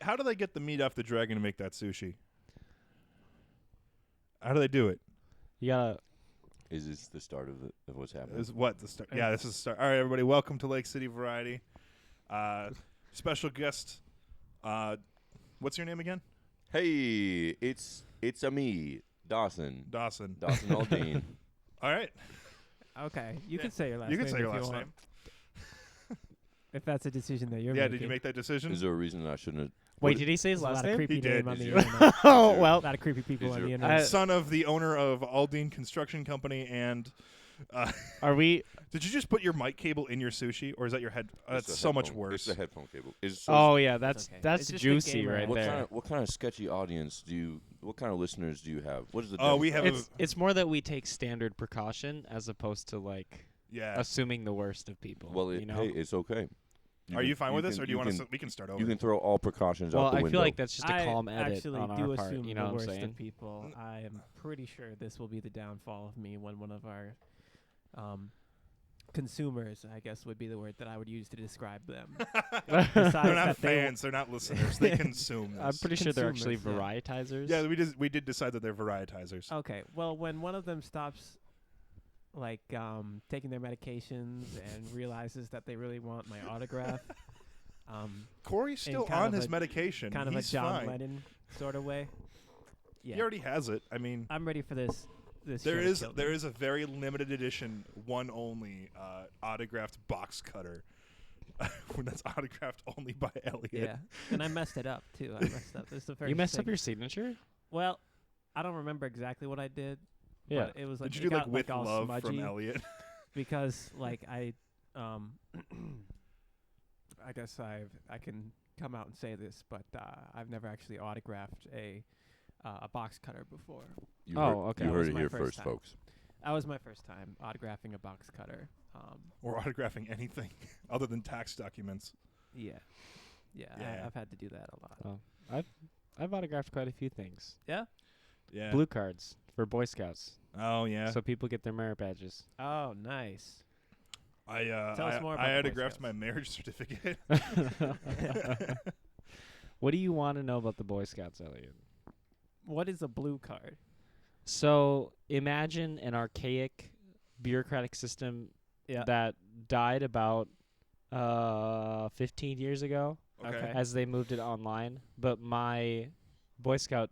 How do they get the meat off the dragon to make that sushi? How do they do it? You gotta. Is this the start of what's happening? Is what the start? Yeah, this is the start. All right, everybody, welcome to Lake City Variety. Special guest. What's your name again? Hey, it's a me, Dawson Aldean. All right. Okay, you can say your last You name. can say your if you last want. name. If that's a decision that you're Yeah, making. did you make that decision? Is there a reason I shouldn't have? Wait, did he say his There's a last lot of name? creepy He did. name on the Is internet. Oh A well. lot of creepy people Is on the your- internet. Son of the owner of Aldine Construction Company, and Are we? did you just put your mic cable in your sushi, or is that your head? It's That's a so much headphone- worse. It's the headphone cable. Oh yeah, that's okay. that's It's just a juicy gamer. right What there. kind of sketchy audience do you? What kind of listeners do you have? What is the? Oh, we have It's more that we take standard precaution as opposed to like yeah. assuming the worst of people. Well, you know. hey, it's okay. Are you fine with this, can- or do you want can- to? We can start over. You can throw all precautions Well, out the I window. feel like that's just a I calm edit actually on do our part. assume You know the what I'm worst saying? of people. I am pretty sure this will be the downfall of me when one of our consumers, I guess would be the word that I would use to describe them. They're Besides not that they fans. They're not listeners. They consume this. I'm pretty sure they're actually Consumers, varietizers. Yeah, we did decide that they're varietizers. Okay, well, when one of them stops, like, taking their medications and realizes that they really want my autograph, Corey's still kind on of his a- medication. kind of He's a John fine. Lennon sort of way. Yeah, He already has it. I mean, I'm ready for this. This there show to is kill me. there is a very limited edition, one only autographed box cutter. That's autographed only by Elliot. Yeah, and I messed it up too. I messed up. This is the first You messed up thing. your signature? Well, I don't remember exactly what I did. Yeah. But it was like Did it you do like got, with all love smudgy from Elliot? because like I guess I can come out and say this, but I've never actually autographed a box cutter before. You Oh, heard, okay. You That heard was it my here first first, time. folks. That was my first time autographing a box cutter. Or autographing anything other than tax documents. Yeah. Yeah. I've had to do that a lot. Oh, I've autographed quite a few things. Yeah. Yeah. Blue cards for Boy Scouts, Oh yeah. so people get their merit badges. Oh, nice. I Tell us more about I the Boy autographed Scouts. my marriage certificate. What do you want to know about the Boy Scouts, Elliot? What is a blue card? So imagine an archaic bureaucratic system Yeah. that died about 15 years ago Okay. as they moved it online. But my Boy Scout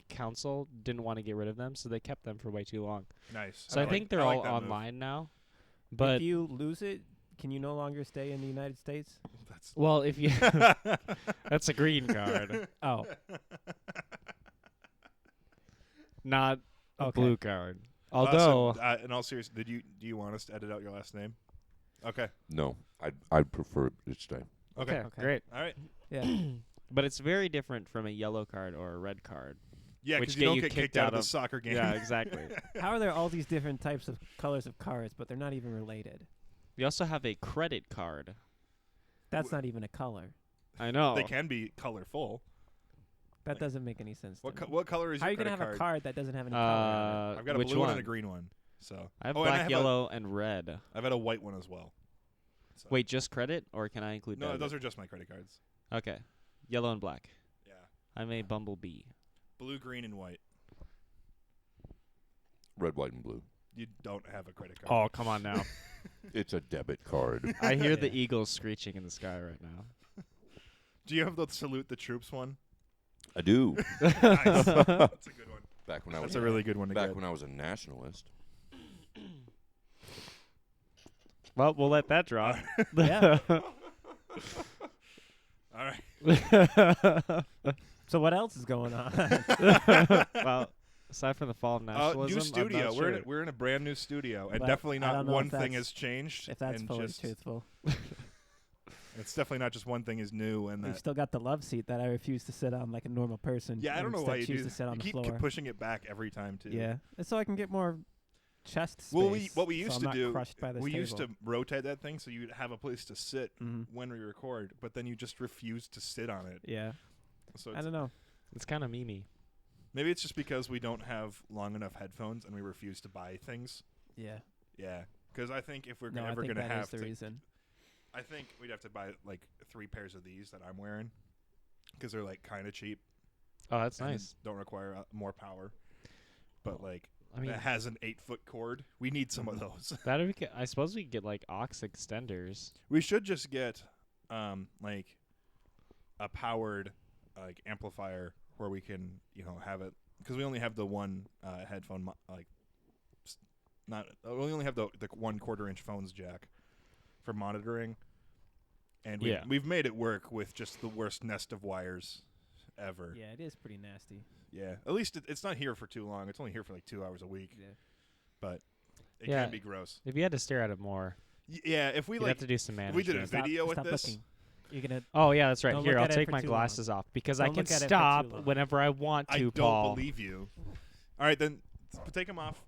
council didn't want to get rid of them, so they kept them for way too long. Nice. So I like- think they're like all that move. online now. But if you lose it, can you no longer stay in the United States? That's well, if you that's a green card, Oh, not a Okay. blue card. So, Although in all seriousness, do you want us to edit out your last name? Okay. No, I'd prefer it to stay. Okay. Okay. great. All right. yeah. But it's very different from a yellow card or a red card. Yeah, Which because you get don't you get kicked kicked out out of the of- soccer game. Yeah, exactly. How are there all these different types of colors of cards, but they're not even related? You also have a credit card. That's not even a color. I know. They can be colorful. That Like- doesn't make any sense. What to me. what color is How are your you gonna credit have a card that doesn't have any color on it? I've got a which blue one? one and a green one. So I have Oh, and I black, have a- yellow, and red. I've had a white one as well. So. Wait, just credit, or can I include No, debit? those are just my credit cards. Okay. Yellow and black. Yeah. I'm a bumblebee. Blue, green, and white. Red, white, and blue. You don't have a credit card. Oh, come on now. It's a debit card. I hear the eagles screeching in the sky right now. Do you have the salute the troops one? I do. Nice. That's a good one. Back when I was That's a really good one to back get. when I was a nationalist. Well, we'll let that drop. Yeah. All right. So what else is going on? Well, aside from the fall of nationalism, New studio. I'm not We're sure. we're in a brand new studio, and But definitely I not don't know one if thing that's- has changed. if that's and fully just, truthful, it's definitely not just one thing is new, and we've that. still got the love seat that I refuse to sit on like a normal person. Yeah, I don't know instead why you choose do. to sit on You the keep floor. pushing it back every time too. Yeah, it's so I can get more chest space. Well, what we so used I'm to not do, crushed by this we used to table. rotate that thing so you'd have a place to sit Mhm. when we record, but then you just refuse to sit on it. Yeah, So I it's, don't know. It's kind of memey. maybe it's just because we don't have long enough headphones and we refuse to buy things. Yeah, Yeah, because I think if we're no, I ever think going to that is have the to, reason. I think we'd have to buy like 3 pairs of these that I'm wearing. because they're like kind of cheap. Oh, that's and nice. Don't require more power, but like I mean, it has an 8-foot cord. We need some of those. I suppose we could get like aux extenders. We should just get like a powered like amplifier where we can have it, because we only have the one headphone we only have the 1/4-inch phones jack for monitoring, and we've made it work with just the worst nest of wires ever. Yeah, it is pretty nasty. Yeah, at least it's not here for too long. It's only here for like 2 hours a week, Yeah. but it Yeah. can be gross. If you had to stare at it more, Yeah, if we you'd have to do some if management. we did a video with Stop this. looking. You're gonna. Oh yeah, that's right. Don't Here, look I'll at it take for my too long. glasses off because Don't I can look at it for too stop long. whenever I want to. I don't Paul. believe you. All right, then take them off,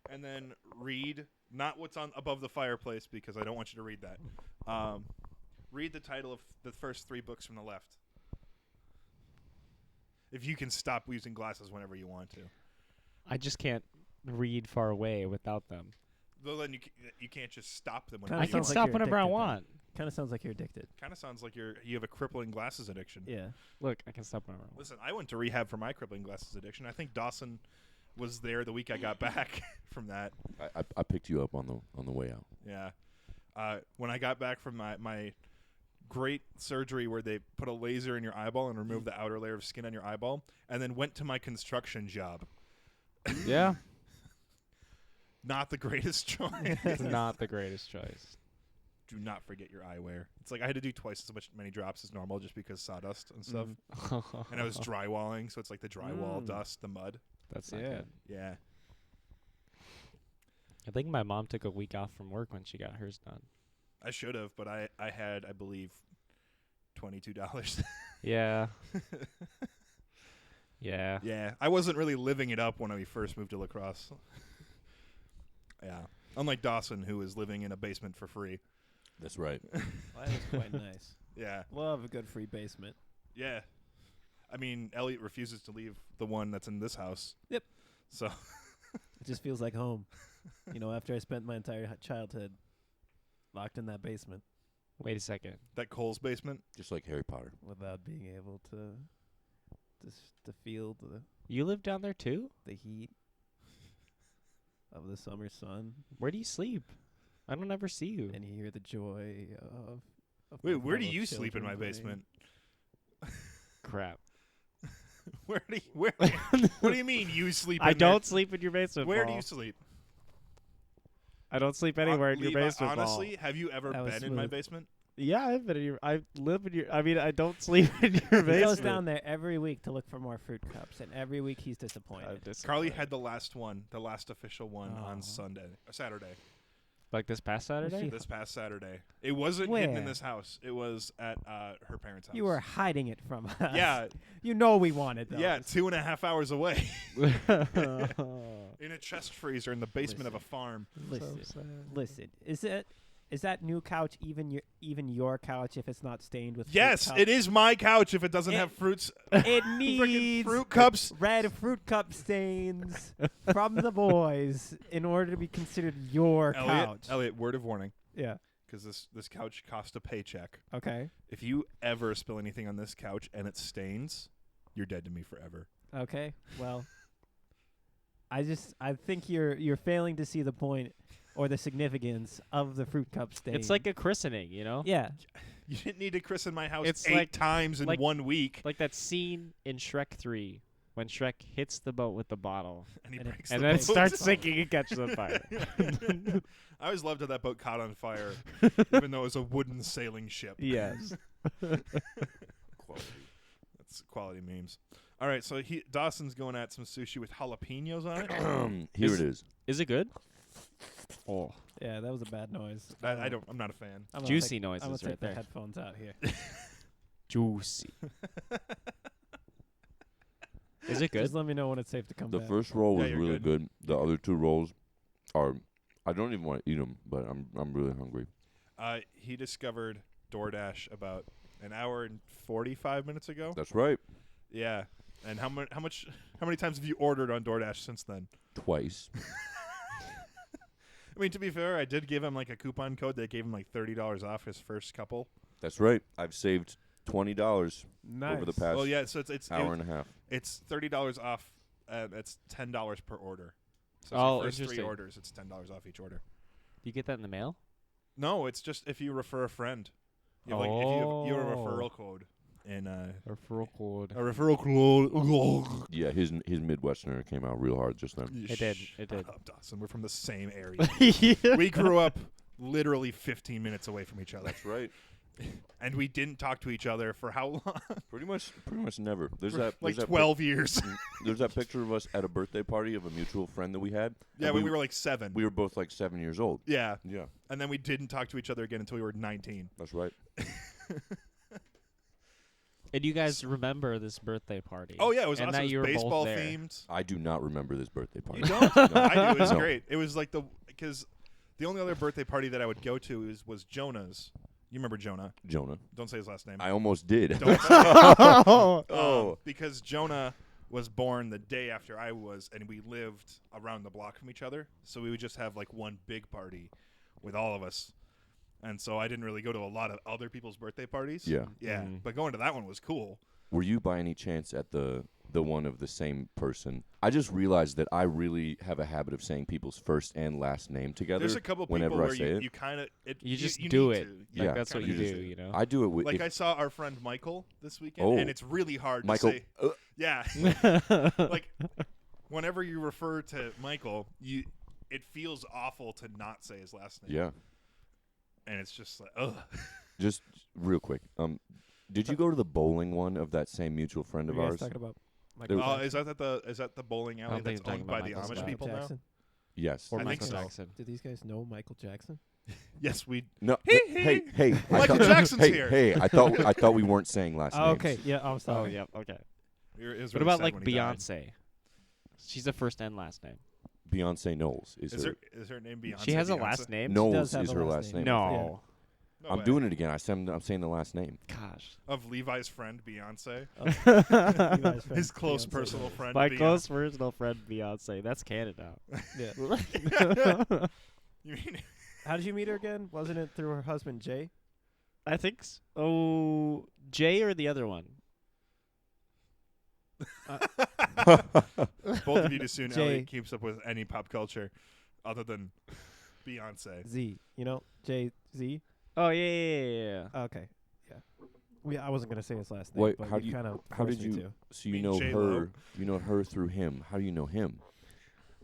and then read not what's on above the fireplace, because I don't want you to read that. Read the title of the first 3 books from the left. If you can stop using glasses whenever you want to. I just can't read far away without them. Though then you can't just stop them Kinda whenever I you can want. sounds like stop you're whenever I addicted, though. want. Kind of sounds like you're addicted. Kind of sounds like you have a crippling glasses addiction. Yeah. Look, I can stop whenever I want. Listen, I went to rehab for my crippling glasses addiction. I think Dawson was there the week I got back from that. I picked you up on the way out. Yeah. When I got back from my great surgery where they put a laser in your eyeball and removed the outer layer of skin on your eyeball, and then went to my construction job. Yeah, Not the greatest choice. it's not the greatest choice. Do not forget your eyewear. It's like I had to do twice as many drops as normal just because sawdust and stuff. And I was drywalling, so it's like the drywall dust, the mud. That's not Yeah. good. Yeah. I think my mom took a week off from work when she got hers done. I should have, but I had, I believe, $22. Yeah. Yeah. Yeah, I wasn't really living it up when we first moved to La Crosse. Yeah. Unlike Dawson, who was living in a basement for free. That's right. Well, that is quite nice. Yeah. Love a good free basement. Yeah. I mean, Elliot refuses to leave the one that's in this house. Yep. So. It just feels like home. After I spent my entire childhood locked in that basement Wait a second. That Cole's basement? Just like Harry Potter. without being able to feel You live down there too? the heat of the summer sun Where do you sleep? I don't ever see you. and hear the joy of Wait, my where do fellow you sleep in my children basement? Crap. Where what do you mean you sleep I in there? don't sleep in your basement. Where do Paul. you sleep? I don't sleep anywhere in your Levi, basement. Paul. honestly, have you ever That was been in my smooth. basement? Yeah, I've been in your. I live in your. I mean, I don't sleep in your He basement. goes down there every week to look for more fruit cups, and every week he's disappointed. Carly had the last official one Oh. on Saturday. like this past Saturday. She- This past Saturday. It wasn't hidden in Where? this house. It was at her parents' house. You were hiding it from us. Yeah, You know we wanted those. yeah, 2.5 hours away So in a chest freezer in the basement of a farm. Listen, sad. listen. Is that new couch even your couch if it's not stained with Yes, fruit cup? it is my couch if it doesn't It- have fruits. It Freaking needs fruit cups. red fruit cup stains from the boys in order to be considered your couch. Elliot, word of warning, Yeah. because this couch cost a paycheck. Okay. If you ever spill anything on this couch and it stains, you're dead to me forever. Okay. Well, I think you're failing to see the point or the significance of the fruit cup stain. It's like a christening, you know? yeah. You didn't need to christen my house It's 8 like- times in like- 1 week, Like that scene in Shrek 3 when Shrek hits the boat with the bottle and he and it- breaks and the then it boat. starts sinking and catches on fire. I always loved how that boat caught on fire, even though it was a wooden sailing ship. Yes. Quality. That's quality memes. All right, so Dawson's going at some sushi with jalapenos on it. Here it is. Is it good? Oh, Yeah, that was a bad noise. I'm not a fan. I'm gonna juicy take, I'm noises gonna take right the there. headphones out here. Juicy. Is it good? Just let me know when it's safe to come The back. first roll Yeah, was you're really good. good. The other 2 rolls are. I don't even want to eat them, but I'm really hungry. He discovered DoorDash about an hour and 45 minutes ago. That's right. Yeah. And how many times have you ordered on DoorDash since then? Twice. I mean, to be fair, I did give him like a coupon code that gave him like $30 off his first couple. That's right. I've saved $20 Nice. over the past Well, yeah. So it's hour and a half. it's $30 off. It's $10 per order. So Oh, your first 3 interesting. orders, it's $10 off each order. You get that in the mail? No, it's just if you refer a friend. You have, like, if you have a Oh. referral code in Referral code. a referral code. Yeah, his Midwesterner came out real hard just then. It did. It did. Shut up, Dawson. We're from the same area. We grew up literally 15 minutes away from each other, That's right. and we didn't talk to each other for how long? Pretty much never. There's For that like there's that 12 years. there's that picture of us at a birthday party of a mutual friend that we had. Yeah, and when we were like 7. we were both like 7 years old. Yeah, Yeah, and then we didn't talk to each other again until we were 19. that's right. And you guys remember this birthday party? Oh yeah, it was and awesome. that It you was were both baseball there. themed. I do not remember this birthday party. You don't? No. I do. It was No. great. It was like because the only other birthday party that I would go to was Jonah's. You remember Jonah? Jonah. Don't say his last name. I almost did. Don't say Oh. because Jonah was born the day after I was, and we lived around the block from each other. So we would just have like one big party with all of us. And so I didn't really go to a lot of other people's birthday parties. Yeah. Yeah. Mhm. But going to that one was cool. Were you by any chance at the one of the same person? I just realized that I really have a habit of saying people's first and last name together. There's a couple people whenever I where say it. you kind of You just you do need it. to. Like, Yeah, that's what kinda you just do, do. you know? I do it with Like if I saw our friend Michael this weekend, Oh. and it's really hard Michael. to say. Yeah. Like whenever you refer to Michael, it feels awful to not say his last name. Yeah. And it's just like, ugh. Just real quick. Did you go to the bowling one of that same mutual friend Are of you guys ours? talking about There Michael was- Is that the bowling alley don't think that's you're owned talking by the about Amish Michael people now? Jackson? Yes. Or I think Michael so. Jackson. Do these guys know Michael Jackson? Yes, we. No. Hey, Hey. I Michael thought- Jackson's hey, here. Hey, I thought we weren't saying last Oh, names. okay. Yeah, I'm Oh, sorry. yeah, okay. It was What really about sad like when he died. Beyonce? She's a first and last name. Beyonce Knowles is her. Is her name Beyonce? She has a Beyonce? last name? Knowles does have is a her last last name. name. No. No I'm way. doing it again. I'm saying the last name. Gosh. Of Levi's friend Beyonce, Levi's friend, his close Beyonce. personal friend. My Beyonce. close personal friend Beyonce. That's Canada. Yeah. You mean How did you meet her again? Wasn't it through her husband Jay? I think so. Oh, Jay or the other one? both of you just soon Jay. Elliot keeps up with any pop culture other than Beyonce. Z. You know Jay Z. Oh, yeah. Okay. Yeah. I wasn't gonna say his last name. Wait, but how do you- kind of how did forced me you- to. So you Mean know J-Lo? her. You know her through him. How do you know him?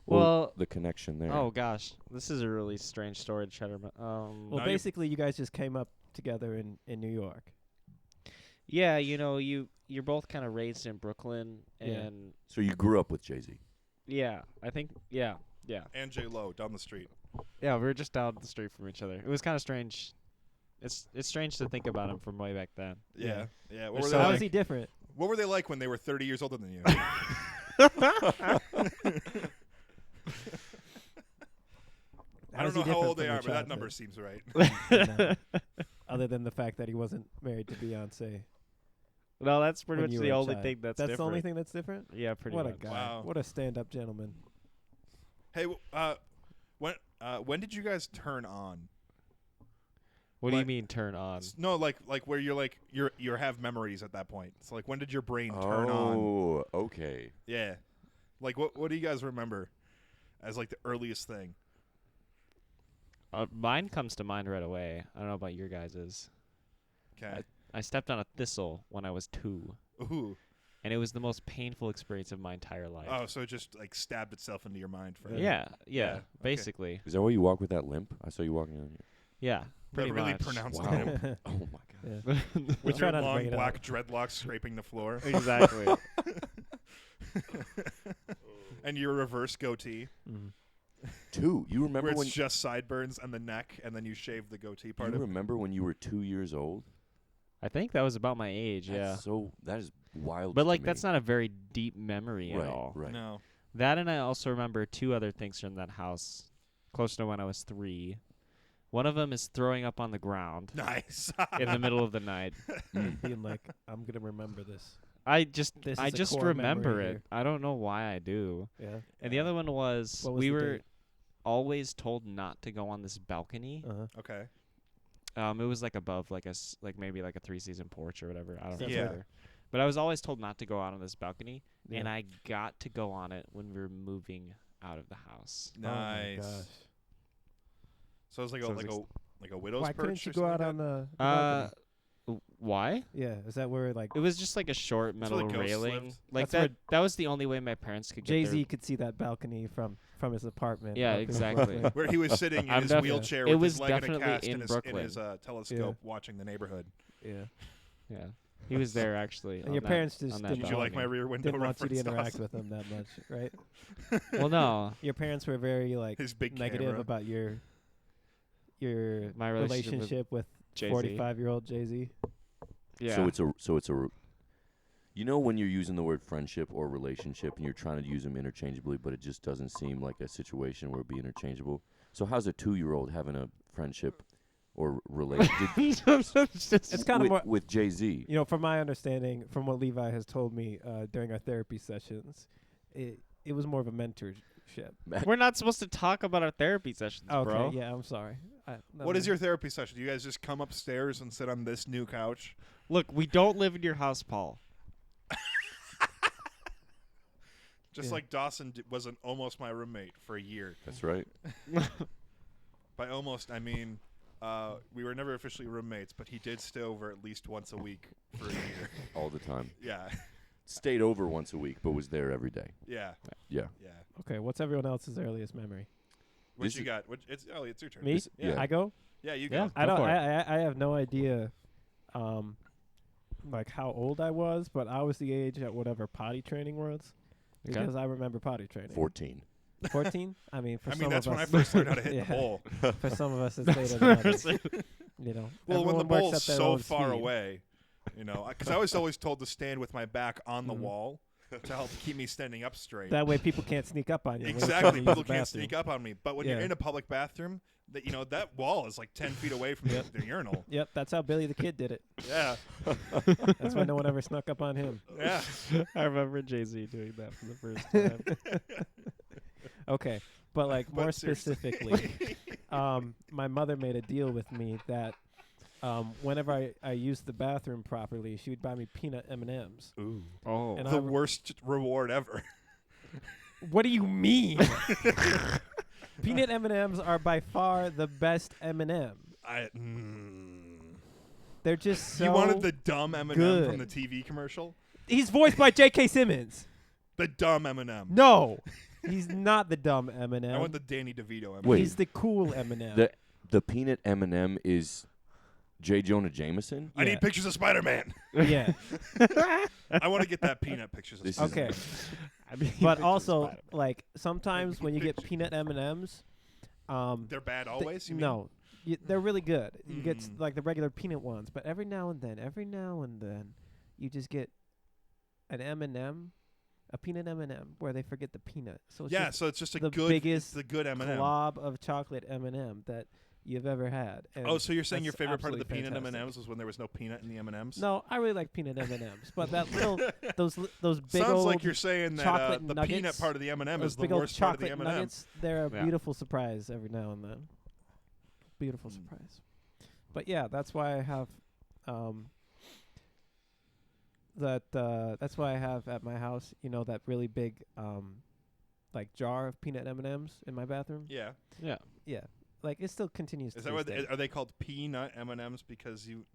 Well, the connection there. oh gosh, this is a really strange story to try to. Well, No, you- basically, you guys just came up together in New York. Yeah, you know, you're both kind of raised in Brooklyn, Yeah. and So you grew up with Jay-Z. yeah, I think yeah, And J Lo down the street. we were just down the street from each other. It was kind of strange. It's strange to think about him from way back then. Yeah. Yeah. What were, So they How like? is he different? What were they like when they were 30 years older than you? I don't know how old they are, but that number seems right. Other than the fact that he wasn't married to Beyonce. Well, that's pretty when much you the were a only child. thing that's the only different. thing that's different? Yeah, pretty What much. a guy. Wow. What a stand-up gentleman. Hey, when did you guys turn on? What do you Like- mean turn on? No, like where you have memories at that point. It's like when did your brain turn on? Oh, okay. Yeah. Like what do you guys remember as like the earliest thing? Mine comes to mind right away. I don't know about your guys's. Okay. I stepped on a thistle when I was 2, Ooh. and it was the most painful experience of my entire life. Oh, so it just like stabbed itself into your mind for yeah, okay. basically. Is that why you walk with that limp? I saw you walking on here. Yeah, pretty really much. pronounced Wow. limp. Oh my god. Yeah. With Try your not to long bring it black up. dreadlocks scraping the floor. Exactly. And your reverse goatee. Mhm. 2. You remember Where it's when just sideburns and the neck, and then you shave the goatee part you of remember when you were 2 years old? I think that was about my age, yeah. That's so that is wild. But to like me. that's not a very deep memory at right, all. Right. No. That, and I also remember 2 other things from that house close to when I was 3. One of them is throwing up on the ground Nice. in the middle of the night. Being like, I'm gonna remember this. I just This I is a just core remember memory it. here. I don't know why I do. Yeah. And the other one was, What was we the were date? always told not to go on this balcony. Uh-huh. Okay. It was like above like maybe like a 3-season porch or whatever. I don't Yeah. remember. But I was always told not to go out on this balcony, Yeah. and I got to go on it when we were moving out of the house. Oh my Nice. gosh. So it's like So a it was like a widow's Why perch. couldn't you or go something out on like the balcony? Why? Yeah, is that where like It was just like a short That's where metal the ghosts railing. lived. Like That's that was the only way my parents could get Jay-Z their could see that balcony from his apartment? Yeah, up in exactly. Brooklyn. where he was sitting in I'm his def- wheelchair It with was his leg in a definitely cast in and his Brooklyn. telescope watching the neighborhood. Yeah. Yeah. He was there actually. And on your that- parents just on that didn't Did you like my balcony. rear window Didn't want you to reference? interact Dawson? with him that much, right? Well, no. Your parents were very like His big negative camera. about your My relationship with Jay-Z. 45-year-old Jay-Z. Yeah. So it's a you know when you're using the word friendship or relationship and you're trying to use them interchangeably, but it just doesn't seem like a situation where it'd be interchangeable. So how's a 2-year-old having a friendship or relationship It's kind of more, with Jay-Z? you know, from my understanding, from what Levi has told me during our therapy sessions, it was more of a mentorship. We're not supposed to talk about our therapy sessions, Okay, bro. yeah, I'm sorry. What is your therapy session? Do you guys just come upstairs and sit on this new couch? Look, we don't live in your house, Paul. Just Yeah. like Dawson was almost my roommate for a year. That's right. By almost, I mean we were never officially roommates, but he did stay over at least once a week for a year. All the time. Yeah, Stayed over once a week, but was there every day. yeah, Yeah. yeah. Okay, what's everyone else's earliest memory? What This you is- got? It's Ellie. It's your turn. Me? Yeah. I go? Yeah, you Yeah. go. I Go don't. for it. I have no idea, like how old I was, but I was the age at whatever potty training was, Okay. because I remember potty training. 14. 14. I mean, for I some mean, that's of when I us, first learned how to hit Yeah. the bowl. for some of us, it's later than others. You know, Well, when the everyone works bowl's at their so own far speed. away, you know, because I was always told to stand with my back on the Mhm. wall to help keep me standing up straight. That way, people can't sneak up on you. when you're trying Exactly, to use people the can't bathroom. sneak up on me. But when you're Yeah. in a public bathroom, that wall is like 10 feet away from the urinal. Yep, that's how Billy the Kid did it. Yeah, That's why no one ever snuck up on him. yeah. I remember Jay-Z doing that for the first time. Okay, but like But more seriously. specifically, my mother made a deal with me that whenever I used the bathroom properly, she would buy me peanut M&Ms. Ooh, Oh. And the I- worst reward ever. What do you mean? Peanut M&Ms are by far the best M&M. They're just so You wanted the dumb M&M good. from the TV commercial? He's voiced by J.K. Simmons. The dumb M&M. No, he's not the dumb M&M. I want the Danny DeVito M&M. Wait. He's the cool M&M. The peanut M&M is J. Jonah Jameson? I Yeah. need pictures of Spider-Man. Yeah, I want to get that peanut pictures of This Spider-Man. is- okay. I mean, But pictures also, Spider-Man. like sometimes when you get peanut M&Ms, They're bad always, you mean? no, they're really good. You get Mm. like the regular peanut ones, but every now and then, you just get an M&M, a peanut M&M, where they forget the peanut. So it's Yeah, just so it's just a the good, biggest it's the good M&M. glob of chocolate M&M that you've ever had. And Oh, so you're saying your that's favorite part of the absolutely peanut fantastic. M&Ms was when there was no peanut in the M&Ms? No, I really like peanut M&Ms, but that little those big Sounds old like you're saying that chocolate the nuggets, peanut part of the M&M those is the big old worst part of the chocolate M&M. nuggets, they're a Yeah. beautiful surprise every now and then. Beautiful surprise. But yeah, that's why I have that's why I have at my house, you know, that really big like jar of peanut M&Ms in my bathroom. Yeah. yeah. Yeah. Like it still continues Is to that this what day. are they called peanut M&Ms because you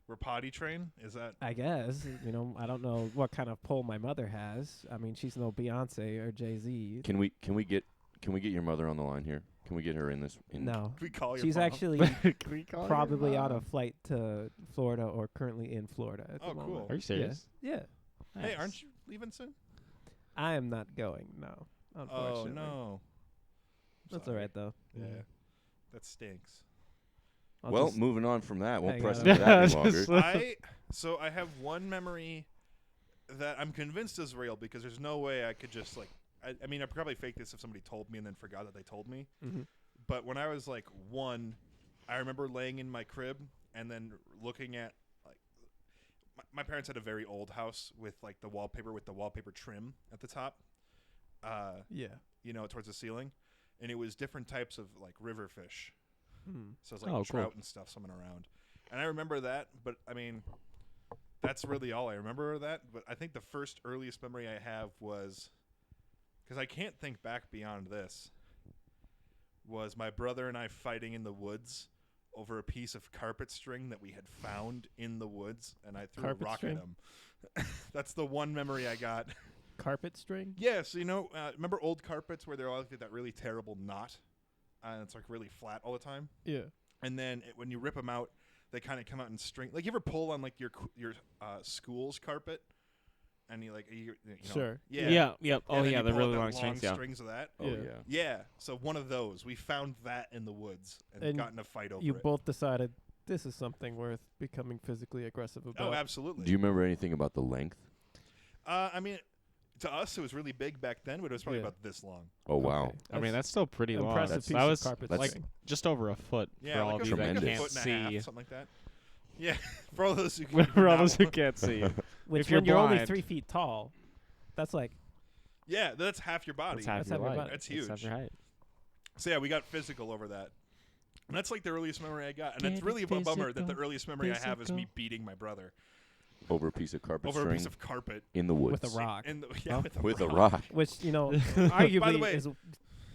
were potty trained? Is that I guess, you know, I don't know what kind of pull my mother has. I mean, she's no Beyonce or Jay-Z. Can we get your mother on the line here? Can we get her in this? No. can we call your She's mom? actually Can we call her probably on a mom? flight to Florida or currently in Florida at the Oh, moment. cool. Are you serious? Yeah. Hey, Nice. aren't you leaving soon? I am not going, no. Oh Unfortunately. no. That's Sorry. all right though. Yeah. That stinks. I'll Well, just- moving on from that, won't hang press on. into that any longer. I have one memory that I'm convinced is real because there's no way I could just like I mean I probably faked this if somebody told me and then forgot that they told me. Mhm. But when I was like 1, I remember laying in my crib and then looking at like my parents had a very old house with like the wallpaper trim at the top. Yeah. You know, towards the ceiling, and it was different types of like river fish. So it's like Oh, cool. trout and stuff swimming around. And I remember that, but I mean, that's really all I remember of that. But I think the first earliest memory I have was, because I can't think back beyond this, was my brother and I fighting in the woods over a piece of carpet string that we had found in the woods, and I threw Carpet a rock string? at him. That's the one memory I got. Carpet string? Yeah, so remember old carpets where they're all like that really terrible knot? And it's like really flat all the time. Yeah. And then when you rip them out, they kind of come out in string. Like you ever pull on like your school's carpet, and you know, Sure. yeah, Yep. Oh And then yeah, you the pull out really that long strings. Yeah. strings of that. Oh Yeah. yeah. Yeah, so one of those. We found that in the woods and got in a fight over You it. both decided this is something worth becoming physically aggressive about. Oh, absolutely. Do you remember anything about the length? I mean, to us it was really big back then, but it was probably Yeah. about this long. Oh wow. Okay. I mean, that's still pretty long. impressive piece That of was carpet that's- string. just over a foot Yeah, for all like of a, you that like a Tremendous. can't foot and a see. half, something like that. Yeah, for all those who For all not those who look. can't see. Which if you're when you're only blind- 3 feet tall, that's like Yeah, that's half your body. That's half That's your half your height. body. That's That's half huge. your height. So yeah, we got physical over that. And that's like the earliest memory I got. And it's Get really a bummer that the physical, earliest memory I have is me physical. beating my brother Over a piece of carpet over a string piece of carpet. in the woods. with a rock, In the, Oh. with With a rock. which By the arguably way- is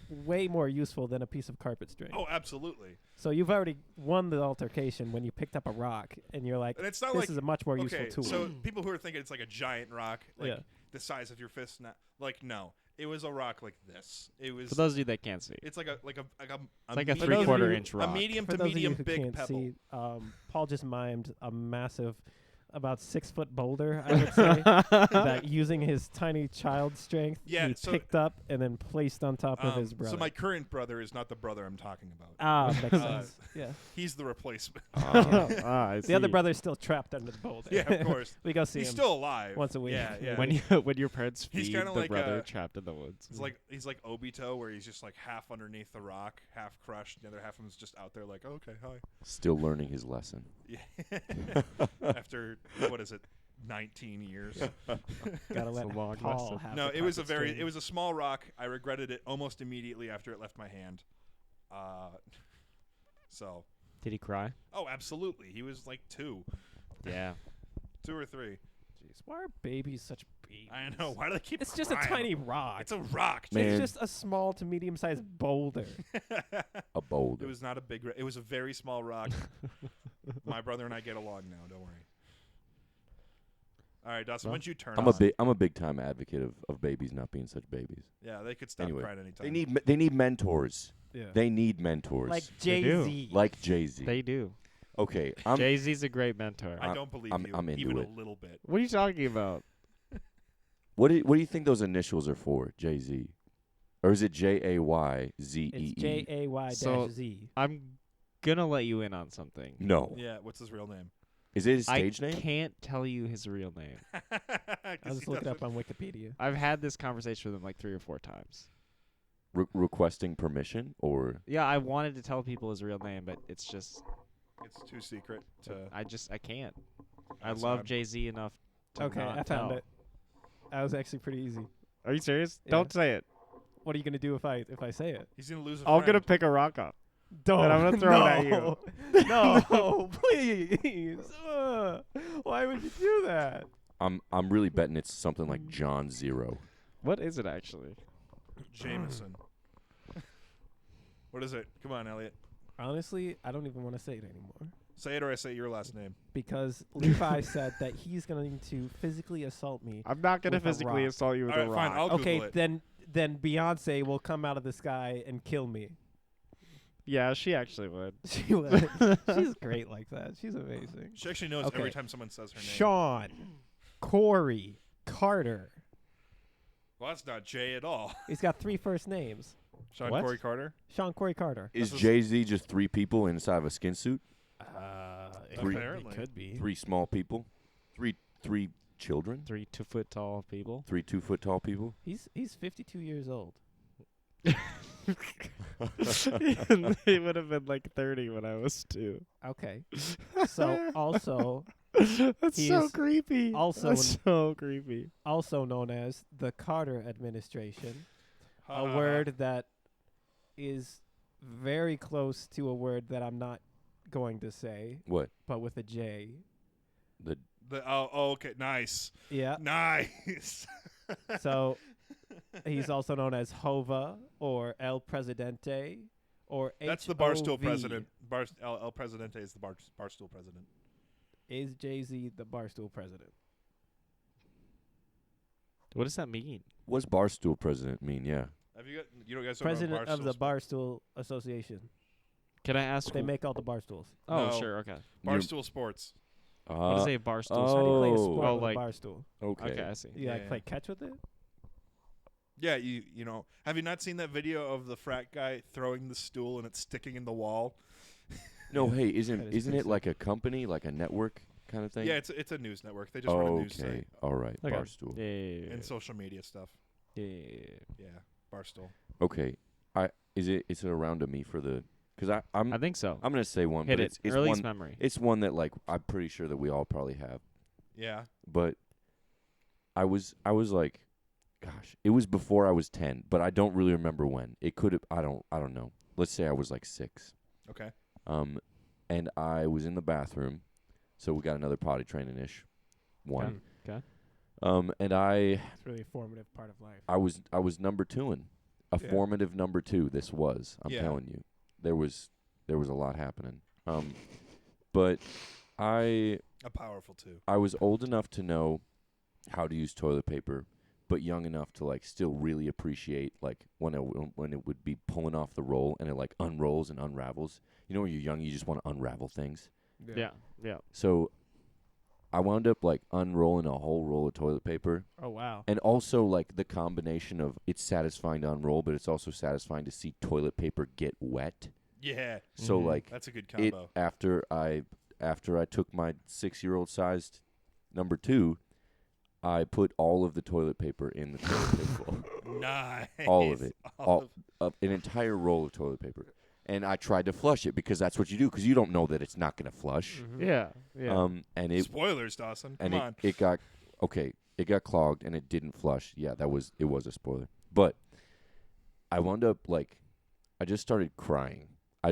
way more useful than a piece of carpet string. Oh, absolutely. So you've already won the altercation when you picked up a rock and you're like, And it's not this like is a much more okay, useful tool. so people who are thinking it's like a giant rock, like Yeah. the size of your fist, like no, it was a rock like this. It was. For those of you that can't see, It's like a it's like a medium- For those of 3/4 you- inch a rock. medium For to those of you medium who big can't pebble. see, Paul just mimed a massive, about 6 foot boulder, I would say, that using his tiny child strength, Yeah, he so- picked up and then placed on top of his brother. So my current brother is not the brother I'm talking about. makes Uh, sense. Yeah. He's the replacement. I The other see. brother's still trapped under the boulder. Yeah, of course. We go see He's him still alive. once a week. Yeah, yeah. When your parents He's feed kinda the like, brother trapped in the woods. he's like Obito, where he's just like half underneath the rock, half crushed. The other half of him's just out there, like, oh, okay, hi. Still learning his lesson. Yeah. After what is it, 19 years? Gotta It's let a long Paul lesson. have No, the it was carpet string. it was a small rock. I regretted it almost immediately after it left my hand. So, Did he cry? oh, absolutely. He was like 2 Yeah. or 3. Jeez, why are babies such babies? I know. Why do they keep? It's just a crying? tiny rock. It's a rock. Man. It's just a small to medium-sized boulder. A boulder. It was not a big. It was a very small rock. My brother and I get along now. Don't worry. All right, Dawson. Well, When'd you turn? I'm a big time advocate of babies not being such babies. Yeah, they could stop Anyway, crying anytime. They need mentors. Yeah. They need mentors. Like They do. Jay-Z. Like Jay-Z. They do. Okay, Jay Z's a great mentor. I don't believe you I'm into even it. a little bit. What are you talking about? what do you think those initials are for? Jay-Z, or is it JAYZEE? It's JAY-Z. So- I'm gonna let you in on something. No, Yeah, what's his real name? is it his stage I name? can't tell you his real name. I'll just look it up on Wikipedia. I've had this conversation with him like 3 or 4 times. Requesting permission, or Yeah, I wanted to tell people his real name, but it's just It's too secret to. I can't. I That's love odd. Jay-Z enough to Okay, not I found tell. it. That was actually pretty easy. Are you serious? Yeah. Don't say it. What are you gonna do if I say it? He's gonna lose. I'm gonna pick a rock up. Don't. And I'm gonna throw it at you. No, please. Why would you do that? I'm really betting it's something like John Zero. What is it actually? Jameson. What is it? Come on, Elliot. Honestly, I don't even want to say it anymore Say it or I say your last name. because Levi said that he's going to physically assault me. I'm not gonna With a physically rock. assault you with All a right, rock. fine. I'll Okay, Google it. then Beyonce will come out of the sky and kill me. Yeah, she actually would. She would. She's great like that. She's amazing. She actually knows Okay. every time someone says her name. Sean, Corey, Carter. Well, that's not Jay at all. He's got 3 first names. Sean What? Corey Carter. Sean, Corey, Carter. Is That's Jay-Z just 3 people inside of a skin suit? It Three- Apparently. be. 3 small people? 3 children? 3 2-foot tall people. 3 2-foot tall people? He's 52 years old. He would have been like 30 when I was 2. Okay. So also That's He so is creepy. also That's so creepy. also known as the Carter administration, Ha, ha, a ha. word that is very close to a word that I'm not going to say, What? but with a J. The Okay, nice. Yeah. Nice. So he's also known as Hova or El Presidente or That's the HOV. Barstool president. El Presidente is the Barstool president. Is Jay-Z the Barstool president? What does that mean? what's Barstool president mean? Yeah. Have you got? You guys know President about of the Barstool Barstool Association. Can I ask? They make all the Barstools. Oh, No. sure. Okay. Barstool Sports. What is a bar stool? How do you play a Oh. sport Oh, with like- a Barstool? Okay. Okay, I see. You like Yeah. play catch with it? Yeah, you know. Have you not seen that video of the frat guy throwing the stool and it's sticking in the wall? No, hey, That isn't is isn't pretty it like a company, like a network kind of thing? Yeah, it's a news network. They just run a news Okay. site All right. Okay. Barstool. Yeah. and social media stuff. Yeah. Yeah, Barstool. Okay. Is it around to me for the? Because I'm I think so. I'm gonna say one, Hit but it. it's Earliest one. memory. It's one that like I'm pretty sure that we all probably have. Yeah. But I was like, gosh, it was before I was 10, but I don't really remember when. It could have. I don't know. Let's say I was like 6. Okay. And I was in the bathroom, so we got another potty training ish one. Okay. And I It's really a formative part of life. I was number 2 a Yeah. formative number 2. This was. I'm Yeah. telling you, there was a lot happening. But I Powerful too. I was old enough to know how to use toilet paper, but young enough to like still really appreciate like when it would be pulling off the roll and it like unrolls and unravels. You know, when you're young, you just want to unravel things. Yeah. Yeah. So I wound up like unrolling a whole roll of toilet paper, Oh, wow. and also like the combination of it's satisfying to unroll, but it's also satisfying to see toilet paper get wet. Yeah, So Mhm. like that's a good it combo. after I took my 6-year-old sized number 2, I put all of the toilet paper in the toilet paper bowl. Nice. All of it. All of- An entire roll of toilet paper. And I tried to flush it because that's what you do, because you don't know that it's not going to flush. Mhm. Yeah. Yeah. And it Spoilers, Dawson. Come and on. it got it got clogged and it didn't flush. Yeah, it was a spoiler. But I wound up like I just started crying. I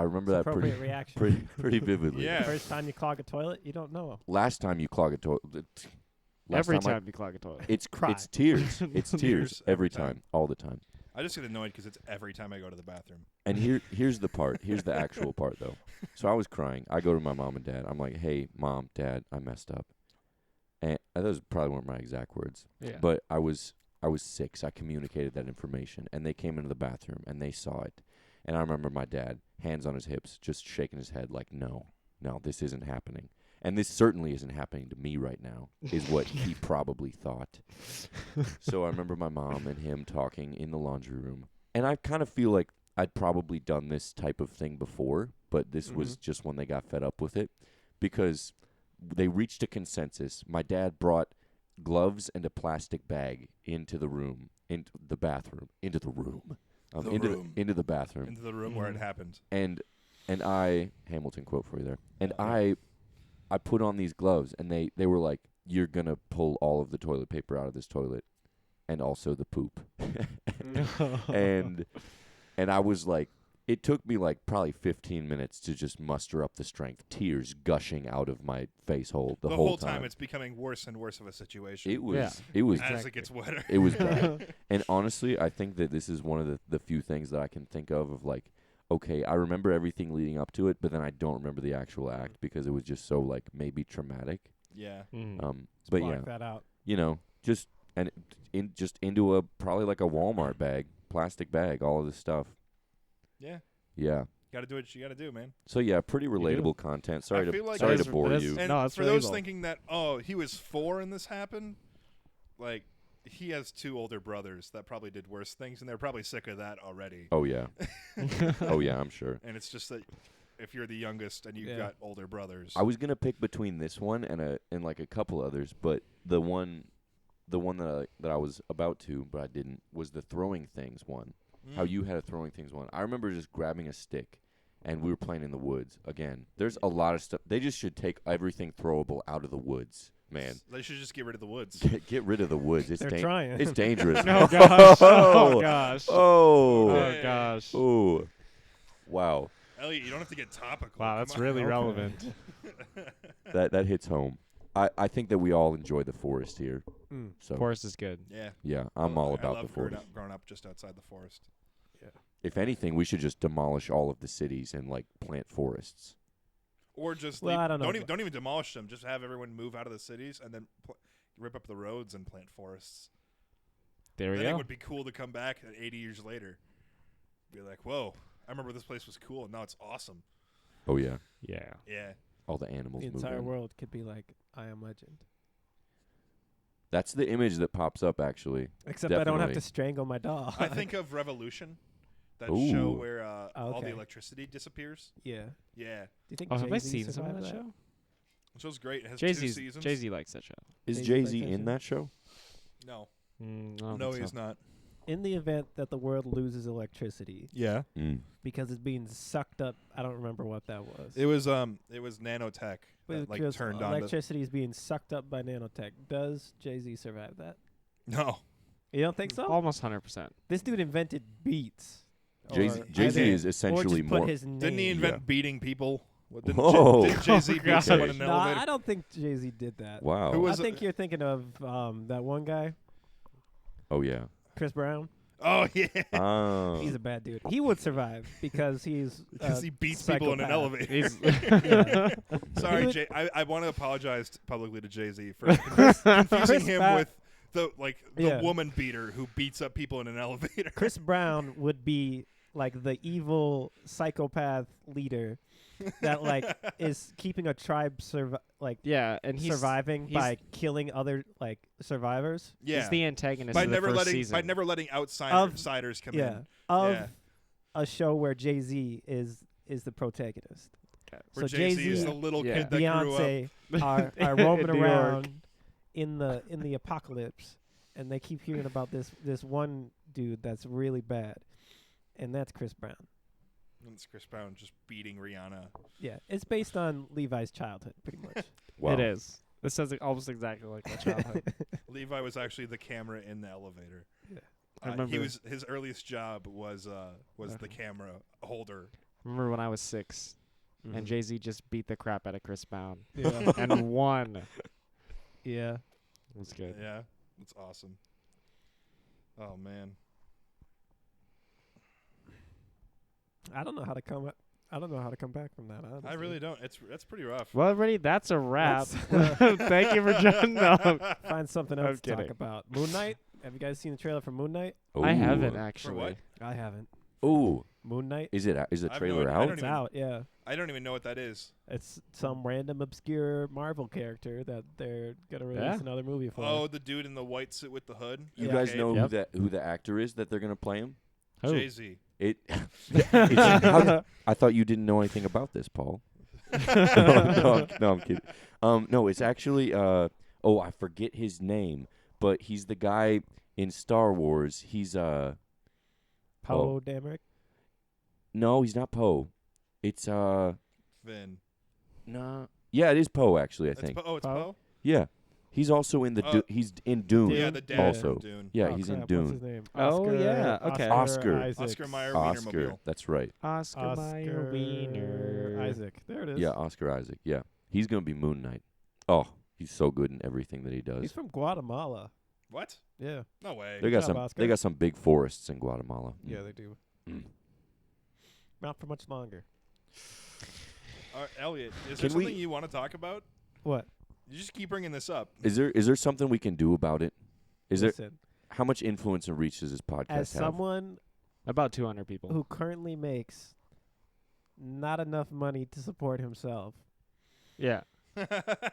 remember that Appropriate reaction. pretty vividly. Yeah. First time you clog a toilet, you don't know. Last time you clog a toilet, Every time you clog a toilet. it's Cry. it's tears. It's tears Tears every every time. time, all the time. I just get annoyed because it's every time I go to the bathroom. And here's the part. Here's the actual part though. So I was crying. I go to my mom and dad. I'm like, "Hey, mom, dad, I messed up." And those probably weren't my exact words. Yeah. But I was 6. I communicated that information, and they came into the bathroom and they saw it. And I remember my dad, hands on his hips, just shaking his head like, "No, this isn't happening." And this certainly isn't happening to me right now, is what he probably thought. So I remember my mom and him talking in the laundry room. And I kind of feel like I'd probably done this type of thing before, but this was just when they got fed up with it, because they reached a consensus. My dad brought gloves and a plastic bag into the room, into the bathroom, into the room, into the bathroom. Into the room where it happened. And I, Hamilton quote for you there, and Yeah. I put on these gloves, and they were like, "You're gonna pull all of the toilet paper out of this toilet, and also the poop." and I was like, it took me like probably 15 minutes to just muster up the strength, tears gushing out of my face hole the whole time. It's becoming worse and worse of a situation. It was Yeah. it was as it gets wetter. it was bad. And honestly, I think that this is one of the few things that I can think of like, okay, I remember everything leading up to it, but then I don't remember the actual act because it was just so like maybe traumatic. Yeah. But Block yeah, that out. you know, just into a probably like a Walmart bag, plastic bag, all of this stuff. Yeah. Yeah. Got to do what you got to do, man. So yeah, pretty do. relatable content. Sorry I feel like to that is- bore that is- you. And No, it's for those relatable. thinking that, oh, he was 4 and this happened, like, he has 2 older brothers that probably did worse things, and they're probably sick of that already. Oh yeah. Oh yeah, I'm sure. And it's just that if you're the youngest and you've Yeah. got older brothers. I was gonna pick between this one and like a couple others, but the one that I was about to, but I didn't, was the throwing things one. How you had a throwing things one. I remember just grabbing a stick, and we were playing in the woods. Again, there's a lot of stuff. They just should take everything throwable out of the woods, man. They should just get rid of the woods. Get rid of the woods. It's They're trying. It's dangerous. Oh gosh. Oh gosh. Oh. Oh gosh. Oh. Wow. Elliot, you don't have to get topical. Wow, Come that's on. really Okay. relevant. That hits home. I think that we all enjoy the forest here. Mm. So Forest is good. Yeah. yeah, I'm all I about love the forest. growing up just outside the forest. If anything, we should just demolish all of the cities and like plant forests. Or just Well, leave, I don't know. don't even demolish them. Just have everyone move out of the cities and then rip up the roads and plant forests. There we Then it go. would be cool to come back 80 years later. Be like, whoa, I remember this place was cool. And now it's awesome. Oh yeah, Yeah. Yeah. all the animals The move entire in. world could be like I Am Legend. That's the image that pops up actually. Except I don't have Definitely. to strangle my dog. I think of Revolution, that Ooh. show where all the Okay. electricity disappears. Yeah. Do Yeah. you think Oh, have I Jay-Z seen some of survived that show? The show's great. It has 2 seasons. Jay-Z likes that show. Is Jay-Z Jay-Z likes that in show? that show? No. I don't No, think he's so. not. In the event that the world loses electricity Yeah. Mm. because it's being sucked up, I don't remember what that was. It was nanotech that like Because turned on. electricity is being sucked up by nanotech. Does Jay-Z survive that? No. You don't think so? Almost 100%. This dude invented beats. Jay-Z, Or Jay-Z either- is essentially or just put more. his name. Didn't he invent Yeah. beating people? What, didn't Whoa. didn't Jay-Z beat someone in an No, elevator? I don't think Jay-Z did that. Wow. Who I was think you're thinking of that one guy, Oh yeah. Chris Brown. Oh, yeah. Oh. He's a bad dude. He would survive because he's Because he beats people in an psychopath. elevator. He's Yeah. Sorry, He would- Jay. I want to apologize publicly to Jay-Z for confusing Chris him Ba- with the Yeah. woman beater who beats up people in an elevator. Chris Brown would be like the evil psychopath leader that like is keeping a tribe yeah, and he's surviving he's- by killing other like survivors. Yeah. he's the antagonist by of the never first letting season. letting Of- outsiders come Yeah, in. of Yeah. a show where Jay-Z is the protagonist. Where So Jay-Z is Jay-Z, the little Yeah. kid that grew up. Beyonce are roaming New York. around in the apocalypse, and they keep hearing about this one dude that's really bad, and that's Chris Brown. And it's Chris Brown just beating Rihanna. Yeah, it's based on Levi's childhood, pretty much. Wow. It is. This sounds almost exactly like my childhood. Levi was actually the camera in the elevator. Yeah. I remember. His earliest job was the camera holder. Remember when I was 6 Mhm. and Jay-Z just beat the crap out of Chris Brown Yeah. and won. Yeah. It was good. Yeah, that's awesome. Oh man. I don't know how to come. I don't know how to come back from that. Honestly. I really don't. That's pretty rough. Well, everybody, that's a wrap. Let's, Thank you for joining. No, find something I'm else to talk kidding. about. Moon Knight. Have you guys seen the trailer for Moon Knight? I haven't Ooh. actually. what? I haven't. Ooh. Moon Knight. Is the I have trailer no- I out? don't It's even- out. Yeah. I don't even know what that is. It's some random obscure Marvel character that they're gonna release Yeah? another movie for. Oh, the dude in the white suit with the hood. You Yeah. guys Okay. know Yep. who the actor is that they're gonna play him? Who? Jay-Z. It. I thought you didn't know anything about this, Paul. no, I'm kidding. No, it's actually. I forget his name, but he's the guy in Star Wars. He's Poe Dameron. No, he's not Poe. It's Finn. nah. Yeah, it is Poe actually. I It's think. Poe. It's Poe? Poe. Yeah, he's also in the. he's in Dune. Yeah, the dad also. from Dune. Yeah, Oh, he's crap, in What's Dune. his name? Oh, Oscar, yeah, okay. Oscar. Isaacs. Oscar Mayer Oscar. Wienermobile. That's right. Oscar Mayer Wiener. Isaac. There it is. Yeah, Oscar Isaac. Yeah, he's gonna be Moon Knight. Oh, he's so good in everything that he does. He's from Guatemala. What? Yeah. No way. They got job, some. Oscar. They got some big forests in Guatemala. Yeah, they do. Mm. Not for much longer. Elliot, is Can there we- something you want to talk about? What? You just keep bringing this up. Is there something we can do about it? Is there? Listen, How much influence and reach does this podcast as have? someone About 200 people. who currently makes not enough money to support himself, Yeah.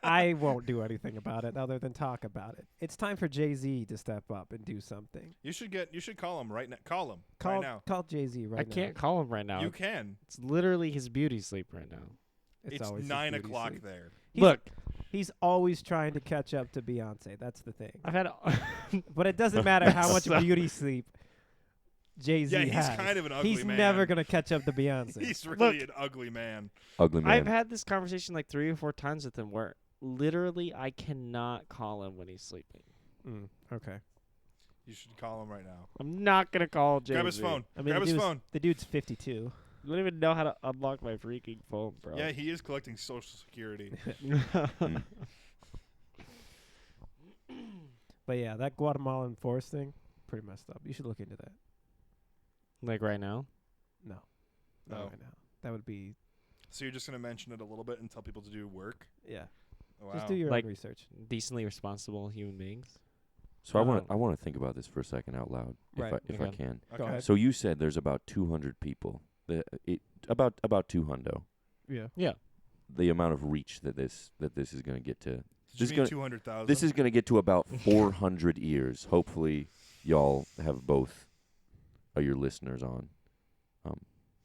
I won't do anything about it other than talk about it. It's time for Jay-Z to step up and do something. You should call him right now. Call him Call right now. call Jay-Z right I now. can't call him right now. You can. It's literally his beauty sleep right now. It's always his 9 beauty o'clock sleep. there. He's- Look, He's always trying to catch up to Beyonce. That's the thing. I've had. But it doesn't matter how much So- beauty sleep Jay-Z Yeah, he's has. kind of an ugly He's man. never going to catch up to Beyonce. He's really an ugly man. Ugly man. I've had this conversation like 3 or 4 times with him where literally I cannot call him when he's sleeping. Okay. You should call him right now. I'm not gonna call Jay-Z. Grab his phone. I mean, Grab his phone. the dude's 52. I don't even know how to unlock my freaking phone, bro. Yeah, he is collecting Social Security. Mm. But yeah, that Guatemalan forest thing, pretty messed up. You should look into that. Like right now? No, No. not right now. That would be So you're just gonna mention it a little bit and tell people to do work? yeah. Oh, wow. Just do your Like- own research. Decently responsible human beings. So Wow. I want to think about this for a second out loud, Right. if I Okay. can. Go ahead. So you said there's about 200 people. About 200. Yeah. Yeah. The amount of reach that this is going to get to. Did this you is mean gonna- 200,000? This is going to get to about 400 ears. Hopefully, y'all have both of your listeners on,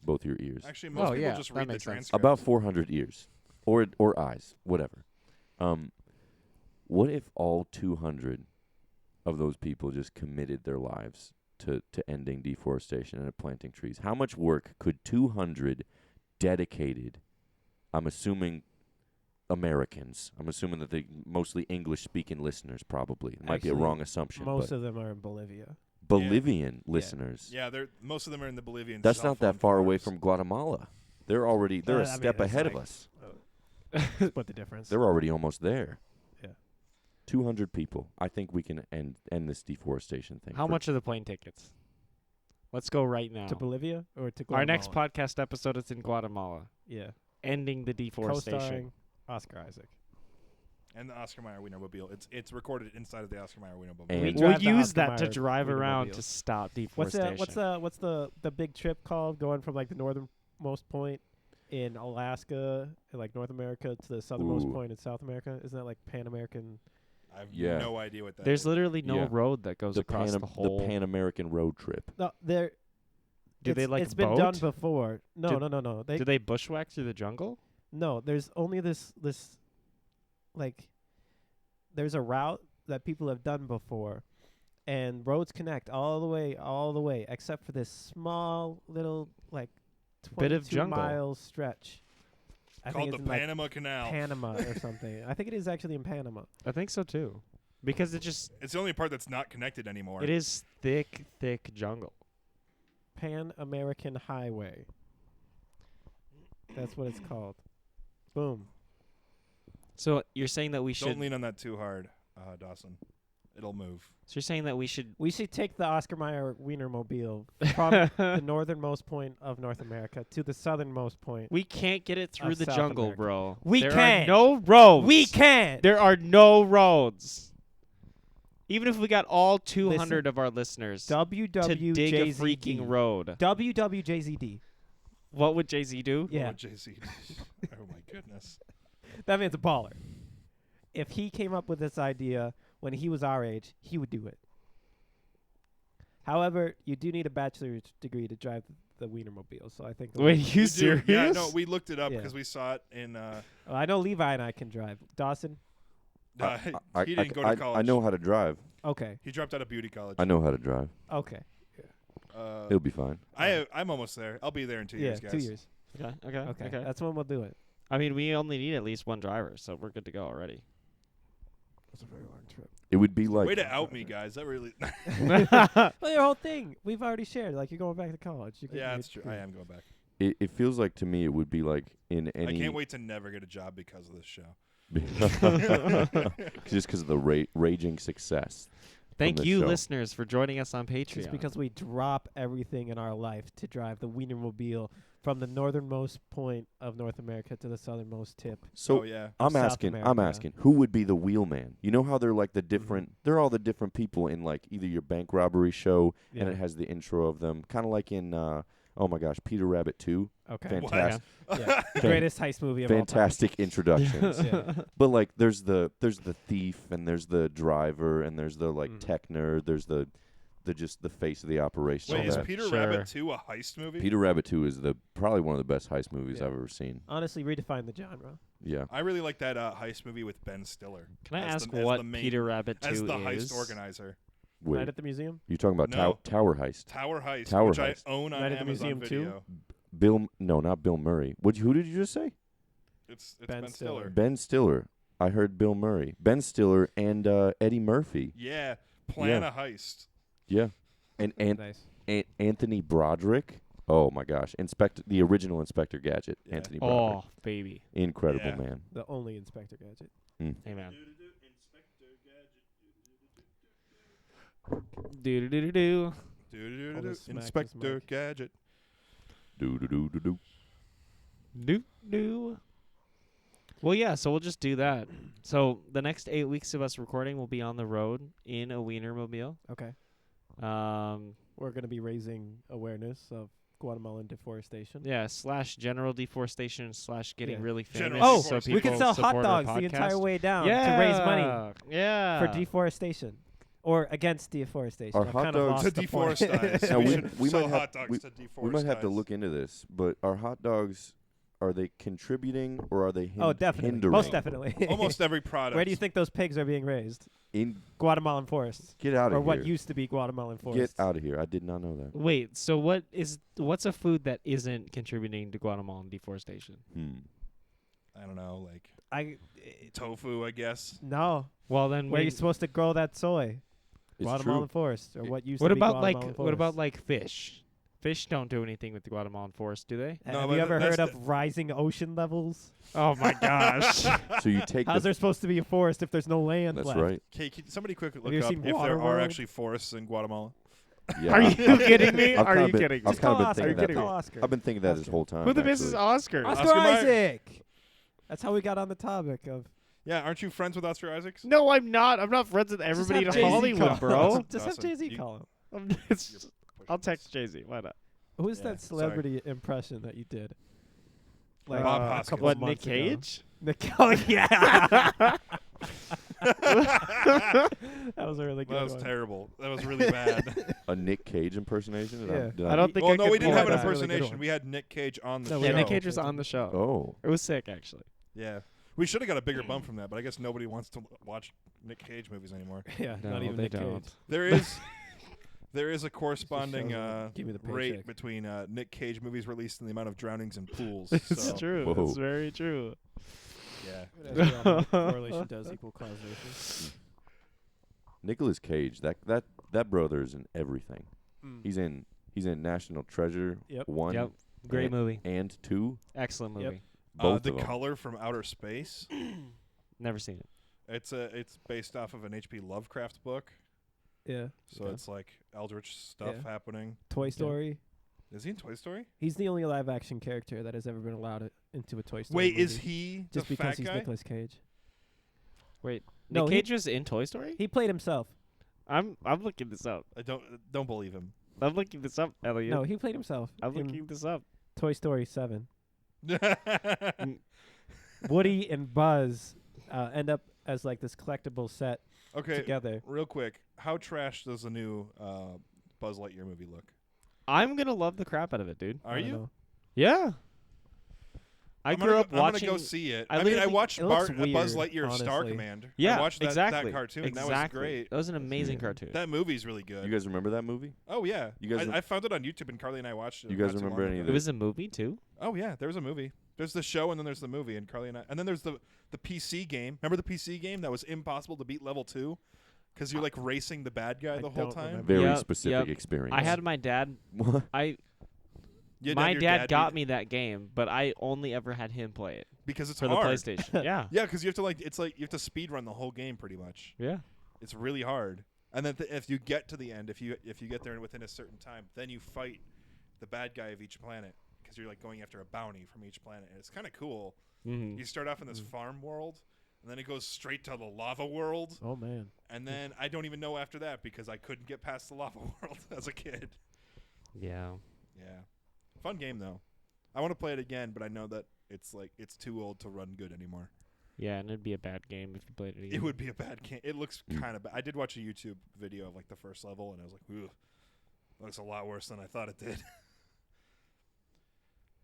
both your ears. Actually, most people yeah, just that read the makes sense. transcript. About 400 ears, or eyes, whatever. What if all 200 of those people just committed their lives to ending deforestation and planting trees? How much work could 200 dedicated, I'm assuming Americans, I'm assuming that they mostly English-speaking listeners probably. It might be a Actually, wrong assumption, Most but of them are in Bolivia. Bolivian listeners. Yeah, most of them are in the Bolivian. That's cell not that phone far away forests. from Guatemala. They're a I mean, step it's ahead of like- us. Split the difference. They're already almost there. Yeah. 200 people. I think we can end this deforestation thing. How much are the plane tickets? Let's go right now. To Bolivia or to Our Guatemala? next podcast episode is in Guatemala. Yeah. Ending the deforestation. Co-starring Oscar Isaac. And the Oscar Mayer Wienermobile. It's recorded inside of the Oscar Mayer Wienermobile. And- We We'll We'll drive the use Oscar that to Mayer drive around Wienermobile. to stop What's deforestation. what's the big trip called going from like the northernmost point in Alaska, like North America, to the southernmost Ooh. point in South America? Isn't that like Pan American? I have Yeah. no idea what that There's is. literally no Yeah. road that goes across the whole. Pan American road trip. No, there. Do they It's boat? been done before. No, Did- no. Do they bushwhack through the jungle? No, there's only this like there's a route that people have done before, and roads connect all the way except for this small little like Bit of 22 jungle. miles stretch. I Called think the it's in like Panama Canal. Panama or something. I think it is actually in Panama. I think so too, because It's the only part that's not connected anymore. it is thick jungle. Pan American Highway. That's what it's called. Boom. So you're saying that we Don't should? lean on that too hard, Dawson. It'll move. So you're saying that we should? We should take the Oscar Mayer Wienermobile from the northernmost point of North America to the southernmost point. We can't get it through the South jungle, America. bro. We there can. Are no roads. We can. There are no roads. Even if we got all 200 of our listeners to dig a freaking WWJZD. road, WWJZD. what would Jay-Z do? Yeah, Oh, JC. Oh my goodness. that man's a baller. If he came up with this idea when he was our age, he would do it. However, you do need a bachelor's degree to drive the Wienermobile, so I think. Wait, you do. serious? Yeah, no, we looked it up Yeah. because we saw it in. Well, I know Levi and I can drive. Dawson, He didn't go to college. I know how to drive. okay, He dropped out of beauty college. I know how to drive. okay, It'll be fine. I'm almost there. I'll be there in 2 years, guys. 2 years. Okay. Okay, that's when we'll do it. I mean, we only need at least one driver, so we're good to go already. That's a very long trip. It would be like Way to out me, guys. That really. Well, your whole thing, we've already shared. Like, you're going back to college. You're getting Yeah, your that's true. degree. I am going back. it feels like to me it would be like in any. I can't wait to never get a job because of this show. Just because of the raging success. Thank this you, show. listeners, for joining us on Just Patreon. because we drop everything in our life to drive the Wienermobile from the northernmost point of North America to the southernmost tip. So oh yeah. I'm South asking, America. who would be the wheelman? You know how they're like the different, they're all the different people in like either your bank robbery show, Yeah. and it has the intro of them, kind of like in, oh my gosh, Peter Rabbit 2. Okay. Fantastic, Yeah. The greatest heist movie of fantastic introductions. all time. Yeah. But like, there's the thief, and there's the driver, and there's the like tech nerd. There's the just the face of the operation. Wait, all is that. Peter Sure. Rabbit 2 a heist movie? Peter Rabbit 2 is probably one of the best heist movies Yeah. I've ever seen. Honestly, redefine the genre. Yeah. I really like that heist movie with Ben Stiller. Can I as ask the- as what the main- Peter Rabbit 2 as the is? heist organizer. Wait, Night at the Museum? you're talking about No. Tower Heist. Tower Heist, Tower which Heist. I own on Night at the Amazon Museum Video. 2? No, not Bill Murray. Who did you just say? It's Ben Ben Stiller. Stiller. Ben Stiller. I heard Bill Murray. Ben Stiller and Eddie Murphy. Yeah, plan a heist. Yeah. And Nice. Anthony Broderick. Oh my gosh, the original Inspector Gadget, Yeah. Anthony Browder. Oh, baby. Incredible Yeah. man. The only Inspector Gadget. Hey, man. Do-do-do-do-do. Almost smacked his Inspector mic. Gadget. Do do do do do. Do. Well, yeah, so we'll just do that. So the next 8 weeks of us recording will be on the road in a Wienermobile. Okay. Um, We're going to be raising awareness of Guatemalan deforestation. yeah, / general deforestation / getting Yeah. really General famous. Oh, so deforestation. we can people sell hot support our dogs the podcast. entire way down Yeah, to raise money Yeah. for deforestation or against deforestation. Are I've hot kind of dogs- lost To the point. deforestize. Now, we we- should we sell might have- hot dogs to deforestize. We might have to look into this, but are hot dogs, are they contributing or are they Oh, definitely. hindering? Most definitely. Almost every product. Where do you think those pigs are being raised? Guatemalan forests. Get out Or of what here. used to be Guatemalan Get forests. out of here. I did not know that. Wait, so what's a food that isn't contributing to Guatemalan deforestation? I don't know, like I tofu, I guess. No. Well, then Where are you supposed to grow that soy? It's Guatemalan true. forest, or what used What to be about Guatemalan forest. what about like fish? Fish don't do anything with the Guatemalan forest, do they? No, Have but you ever that's heard of rising ocean levels? Oh my gosh. So you take How's the. there supposed to be a forest if there's no land That's left? right. Okay, can somebody quickly Have look you up seen if there are Waterworld? actually forests in Guatemala? Yeah. Are you kidding me? I've Are kinda you been- kidding me? I've Just kind call of Oscar. been thinking that. Call Oscar. I've been thinking that this Oscar. whole time. Who the miss is actually. Oscar? Oscar Oscar Mayer. Isaac. That's how we got on the topic of. Yeah, aren't you friends with Oscar Isaacs? No, I'm not. I'm not friends with everybody in Just have Jay-Z Hollywood, call bro. him. Just have Awesome. Jay-Z You- call him. I'll text Jay-Z. Why not? Who's Yeah, that celebrity impression that you did? Like Bob a Hoskins. couple What, of Nick months ago. Cage? Nick. Oh yeah. That was a really good That was one. terrible. That was really bad. A Nick Cage impersonation? Did Yeah. did I don't think well, I no, could we didn't pull have an that. Really good impersonation. one. We had Nick Cage on the No, show. we Yeah, don't. Nick Cage was on the show. Oh. It was sick, actually. Yeah. We should have got a bigger bump from that, but I guess nobody wants to watch Nick Cage movies anymore. Yeah, No, not even they Nick don't. Cage. There is a corresponding Give me the rate paycheck. between Nick Cage movies released and the amount of drownings in pools. It's so, true. Whoa. It's very true. Yeah. As we all know, correlation does equal causation. Nicolas Cage, that brother is in everything. Mm. He's in National Treasure Yep. 1 Yep. Great and, movie. and 2. Excellent movie. Yep. Both The of them. Color from Outer Space. Never seen it. It's based off of an H.P. Lovecraft book, Yeah. so Okay. it's like eldritch stuff Yeah. happening. Toy Story. Is he in Toy Story? He's the only live action character that has ever been allowed into a Toy Story Wait, movie. is he just the because fat he's guy? Nicolas Cage? Wait, No, Nick he- Cage was in Toy Story? He played himself. I'm looking this up. I don't believe him. I'm looking this up, Elliot. No, he played himself. I'm in looking this up. Toy Story 7. Woody and Buzz end up as like this collectible set Okay, together. real quick, how trash does the new Buzz Lightyear movie look? I'm gonna love the crap out of it, dude. Are I don't you? know. Yeah. I I'm grew gonna up go, watching. I'm gonna go see it. I I mean, I literally- watched It looks Buzz weird, Lightyear Star honestly. Command. Yeah, I watched exactly. that cartoon. Exactly. That was great. That was an amazing Yeah. cartoon. That movie's really good. You guys remember that movie? Oh yeah, You guys I found it on YouTube, and Carly and I watched it. You guys not too remember long any of ago. It was a movie too. Oh yeah, there was a movie. There's the show, and then there's the movie, and Carly and I. And then there's the PC game. Remember the PC game that was impossible to beat level 2 because you're like racing the bad guy I the whole don't time. remember. Very Yep, specific yep. experience. I had my dad. What? You My your dad got beat me that game, but I only ever had him play it because it's for the hard. PlayStation. Yeah. Yeah, because you have to you have to speed run the whole game pretty much. Yeah. It's really hard. And then if you get to the end, if you get there within a certain time, then you fight the bad guy of each planet because you're like going after a bounty from each planet. And it's kind of cool. Mm-hmm. You start off in this farm world, and then it goes straight to the lava world. Oh man. And then I don't even know after that because I couldn't get past the lava world as a kid. Yeah. Yeah. Fun game though. I want to play it again, but I know that it's too old to run good anymore. Yeah, and it'd be a bad game if you played it again. It would be a bad game. It looks kind of bad. I did watch a YouTube video of like the first level, and I was like, "Ooh, looks a lot worse than I thought it did."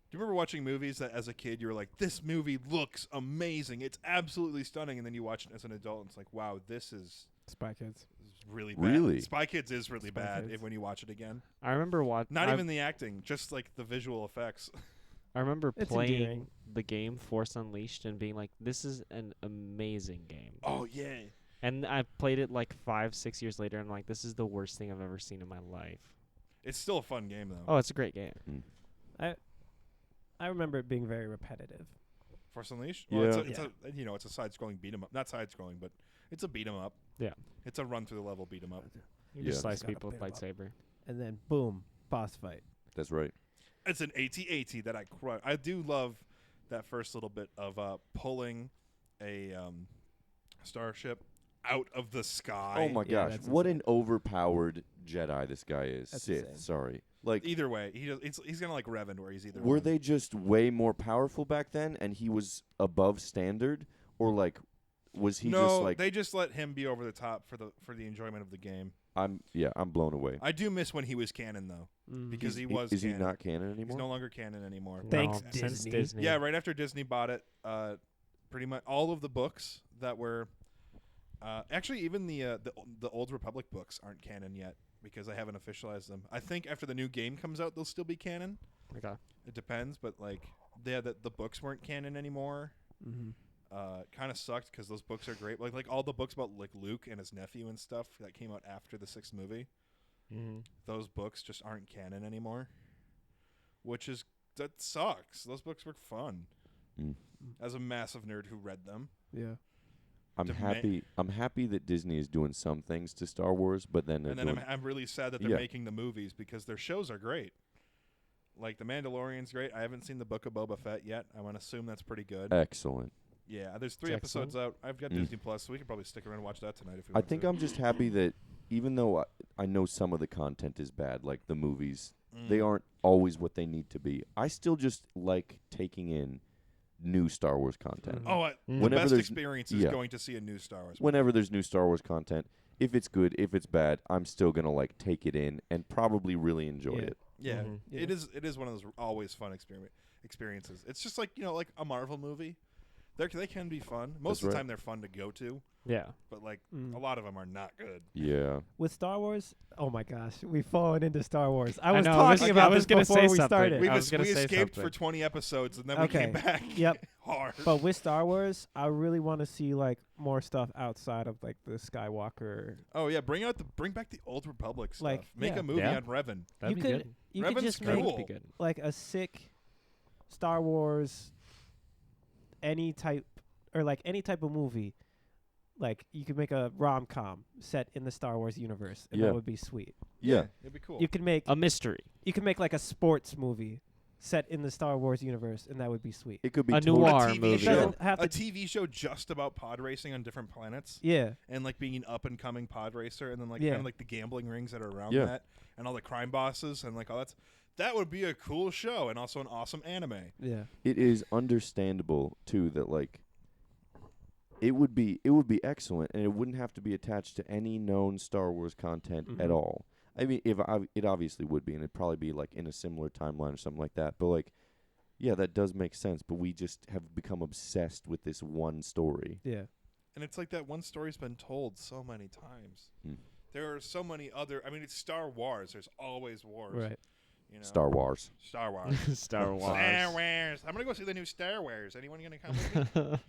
Do you remember watching movies that as a kid you were like, "This movie looks amazing. It's absolutely stunning," and then you watch it as an adult, and it's like, "Wow, this is Spy Kids. really bad." Really? Spy Kids is really Spy bad Kids. when you watch it again. I remember watching. Not even the acting, just like the visual effects. I remember It's playing endearing. the game Force Unleashed and being like, "This is an amazing game." Oh yeah. And I played it like 5-6 years later, and I'm like, "This is the worst thing I've ever seen in my life." It's still a fun game though. Oh, it's a great game. I remember it being very repetitive. Force Unleashed. Yeah. Well, it's a side-scrolling beat 'em up. Not side-scrolling, but it's a beat 'em up. Yeah. It's a run through the level beat 'em up. You Yeah. just slice Just gotta people with beat 'em up. lightsaber. And then boom, boss fight. That's right. It's an AT-AT that I crush. I do love that first little bit of pulling a starship out of the sky. Oh my Yeah, gosh, that's what insane. an overpowered Jedi this guy is. That's Sith, insane. sorry. Like, Either way, he's gonna like Revan, where he's either. were one. they just way more powerful back then, and he was above standard, or like, was he no, just like? they just let him be over the top for the enjoyment of the game. I'm blown away. I do miss when he was canon though, because he was. Is he canon. not canon He's anymore? no longer canon anymore. Thanks, No, since Disney. Disney. Yeah, right after Disney bought it, pretty much all of the books that were, actually even the Old Republic books aren't canon yet because I haven't officialized them. I think after the new game comes out, they'll still be canon. Okay. It depends, but like, the books weren't canon anymore. Mm-hmm. Kind of sucked because those books are great. Like all the books about like Luke and his nephew and stuff that came out after the 6th movie. Mm-hmm. Those books just aren't canon anymore, that sucks. Those books were fun. Mm. As a massive nerd who read them. Yeah. I'm Dema- happy. I'm happy that Disney is doing some things to Star Wars, but then they're And then doing. I'm really sad that they're Yeah. making the movies because their shows are great. Like The Mandalorian's great. I haven't seen the Book of Boba Fett yet. I want to assume that's pretty good. Excellent. Yeah, there's 3 It's episodes out. I've got Mm. Disney Plus, so we could probably stick around and watch that tonight if we I want think to. I'm just happy that even though I know some of the content is bad, like the movies, Mm. they aren't always what they need to be. I still just like taking in new Star Wars content. Mhm. Oh, the Whenever best there's- experience is yeah. going to see a new Star Wars. Whenever there's new Star Wars content, if it's good, if it's bad, I'm still gonna like take it in and probably really enjoy Yeah. it. Yeah, Mhm. Yeah. it is one of those always fun experiences. It's just like like a Marvel movie. They can be fun. Most That's of the right. time they're fun to go to, Yeah. but like Mm. a lot of them are not good. Yeah. With Star Wars, oh my gosh, we've fallen into Star Wars. I I was know, I was- talking I about was this gonna before say we something. started. I was gonna We say escaped something. for 20 episodes and then Okay. we came back. Yep. hard. But with Star Wars, I really want to see like more stuff outside of like the Skywalker. Oh yeah, bring back the Old Republic stuff. Like, Make yeah. a movie Yeah. on Revan. That'd you be could good. you could Revan's just cool. make That'd be good. like a sick Star Wars any type of movie. Like you could make a rom-com set in the Star Wars universe and Yeah. that would be sweet. Yeah. It'd be cool. You could make A mystery. like a sports movie set in the Star Wars universe and that would be sweet. It could be A totally- noir TV movie. It show. doesn't have A to TV show just about pod racing on different planets Yeah. and like being an up and coming pod racer and then like Yeah. kind of like the gambling rings that are around Yeah. that and all the crime bosses and like all that would be a cool show and also an awesome anime. Yeah. It is understandable too that like it would be excellent and it wouldn't have to be attached to any known Star Wars content at Mhm. all. I mean, it obviously would be, and it'd probably be like in a similar timeline or something like that. But like, yeah, that does make sense. But we just have become obsessed with this one story. Yeah. And it's like that one story's been told so many times. Hmm. There are so many other. I mean, it's Star Wars. There's always wars. Right. You know? Star Wars. Star Wars. Star Wars. Star Wars. I'm gonna go see the new Star Wars. Anyone gonna come with me?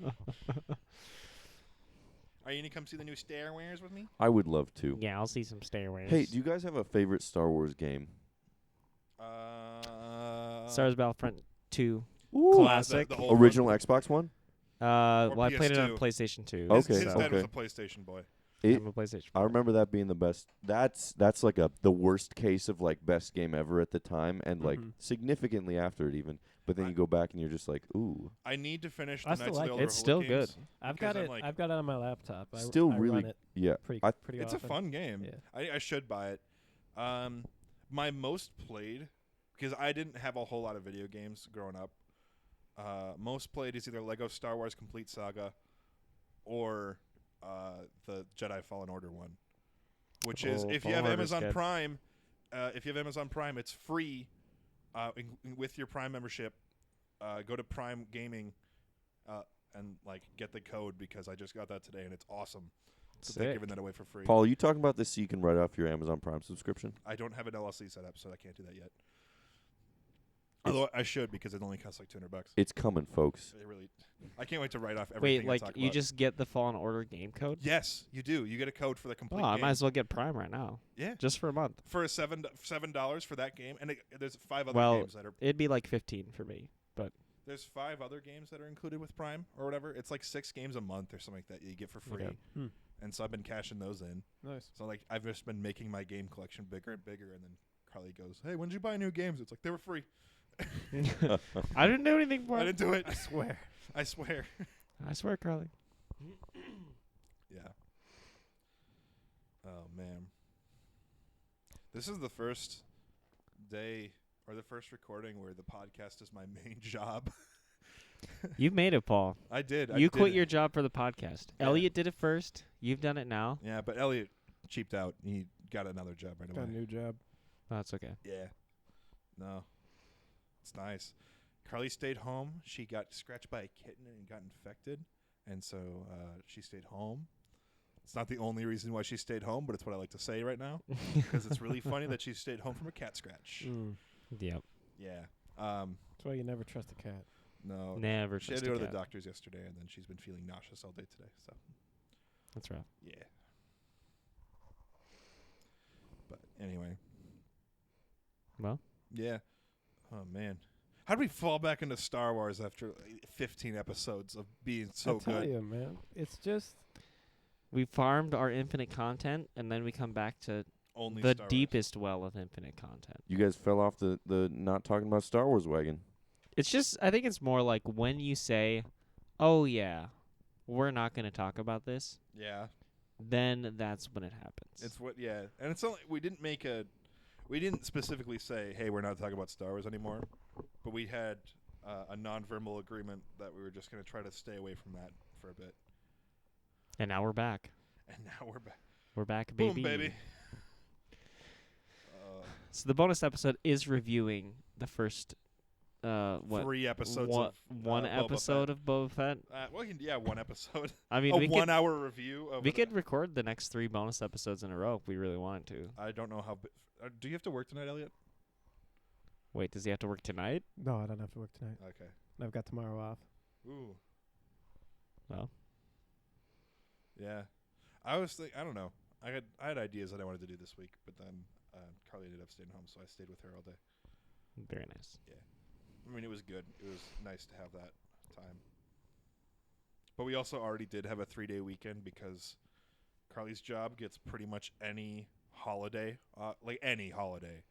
Are you gonna come see the new Star Wars with me? I would love to. Yeah, I'll see some stairways. Hey, do you guys have a favorite Star Wars game? Star Wars Battlefront 2 Ooh. classic. The old Original Xbox One? Well, I played it on PS2. PlayStation 2. One. Okay, His dad was okay. a PlayStation boy. I'm a PlayStation. I remember that being the best. That's like the worst case of like best game ever at the time, and like Mhm. significantly after it even. But then I- you go back and you're just like, ooh, I need to finish the I still Knights like of it. the Old It's still Republic good. games I've because got I'm it. like- I've got it on my laptop. still I really, run it yeah. pretty I- pretty It's a often. fun game. Yeah. I should buy it. My most played, because I didn't have a whole lot of video games growing up. Most played is either Lego Star Wars Complete Saga, or the Jedi Fallen Order one, which is Oh, if you have Fallen Order's Amazon good. Prime. If you have Amazon Prime, it's free. With your Prime membership, go to Prime Gaming, and like get the code because I just got that today and it's awesome. So they're Sick. giving that away for free. Paul, are you talking about this so you can write off your Amazon Prime subscription? I don't have an LLC set up, so I can't do that yet. Although I should because it only costs like $200. It's coming, folks. They really, I can't wait to write off everything. Wait, I like talk you about. just get the Fallen Order game code? Yes, you do. You get a code for the complete Oh, I game. might as well get Prime right now. Yeah, Just for a month. for a $7 for that game, and there's 5 other Well, games that are. It'd be like 15 for me. There's 5 other games that are included with Prime or whatever. It's like 6 games a month or something like that you get for free. Okay. And so I've been cashing those in. Nice. So like I've just been making my game collection bigger and bigger, and then Carly goes, "Hey, when did you buy new games?" It's like they were free. I didn't do anything for I it. didn't do it. I swear. I swear. I swear, Carly. Yeah. Oh man. This is the first day or the first recording where the podcast is my main job. You've made it, Paul. I did. You I quit did. your job for the podcast. Yeah. Elliot did it first. You've done it now. Yeah, but Elliot cheaped out. He got another job right Got a away. new job. Oh, that's okay. Yeah. No. It's nice. Carly stayed home. She got scratched by a kitten and got infected. And so she stayed home. It's not the only reason why she stayed home, but it's what I like to say right now. Because it's really funny that she stayed home from a cat scratch. Yep. Yeah. That's why you never trust a cat. No. Never She had trust to a go to the cat. doctors yesterday, and then she's been feeling nauseous all day today. So, That's rough. yeah. But anyway. Well, Yeah. Oh, man. How did we fall back into Star Wars after 15 episodes of being so I tell good? you, man. It's just we farmed our infinite content, and then we come back to Only the Star Wars. deepest well of infinite content. You guys fell off the not talking about Star Wars wagon. It's just, I think it's more like when you say, oh, yeah, we're not going to talk about this, Yeah. then that's when it happens. It's what, yeah. And it's only, we didn't specifically say, hey, we're not talking about Star Wars anymore. But we had a non-verbal agreement that we were just going to try to stay away from that for a bit. And now we're back. And now we're back. We're back, baby. Boom, baby. So the bonus episode is reviewing the first, 3 episodes one, of one Boba episode Fett. of Boba Fett. Yeah, one episode. I mean, A we 1 hour review of we it. could record the next 3 bonus episodes in a row if we really wanted to. I don't know how. Do you have to work tonight, Elliot? Wait, does he have to work tonight? no. I don't have to work tonight. Okay. I've got tomorrow off. Ooh. Well, Yeah. I don't know. I had ideas that I wanted to do this week, but then Carly ended up staying home, so I stayed with her all day. very nice. I mean, it was good. It was nice to have that time. But we also already did have a 3-day weekend because Carly's job gets pretty much any holiday, like any holiday.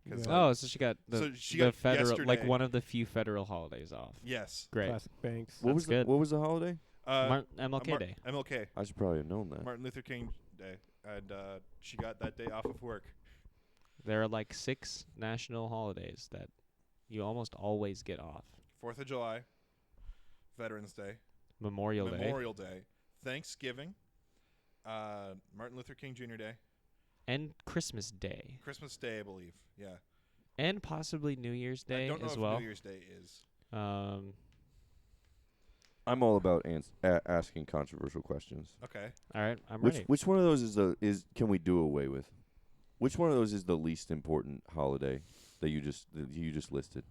'Cause, Yeah. like, Oh, so she got the, so she the got federal, like yesterday. one of the few federal holidays off. Yes. Great. Classic Banks. What was good. what was the holiday? MLK Day. MLK, I should probably have known that. Martin Luther King Day, and she got that day off of work. There are like 6 national holidays that you almost always get off. 4th of July, Veterans Day, Memorial Day. Memorial Day, Thanksgiving, Martin Luther King Jr. Day, And Christmas Day. Christmas Day, I believe. Yeah. And possibly New Year's Day I don't know as if well. New Year's Day is. I'm all about asking controversial questions. Okay. All right, I'm Which ready. which one of those is can we do away with? Which one of those is the least important holiday that you just listed?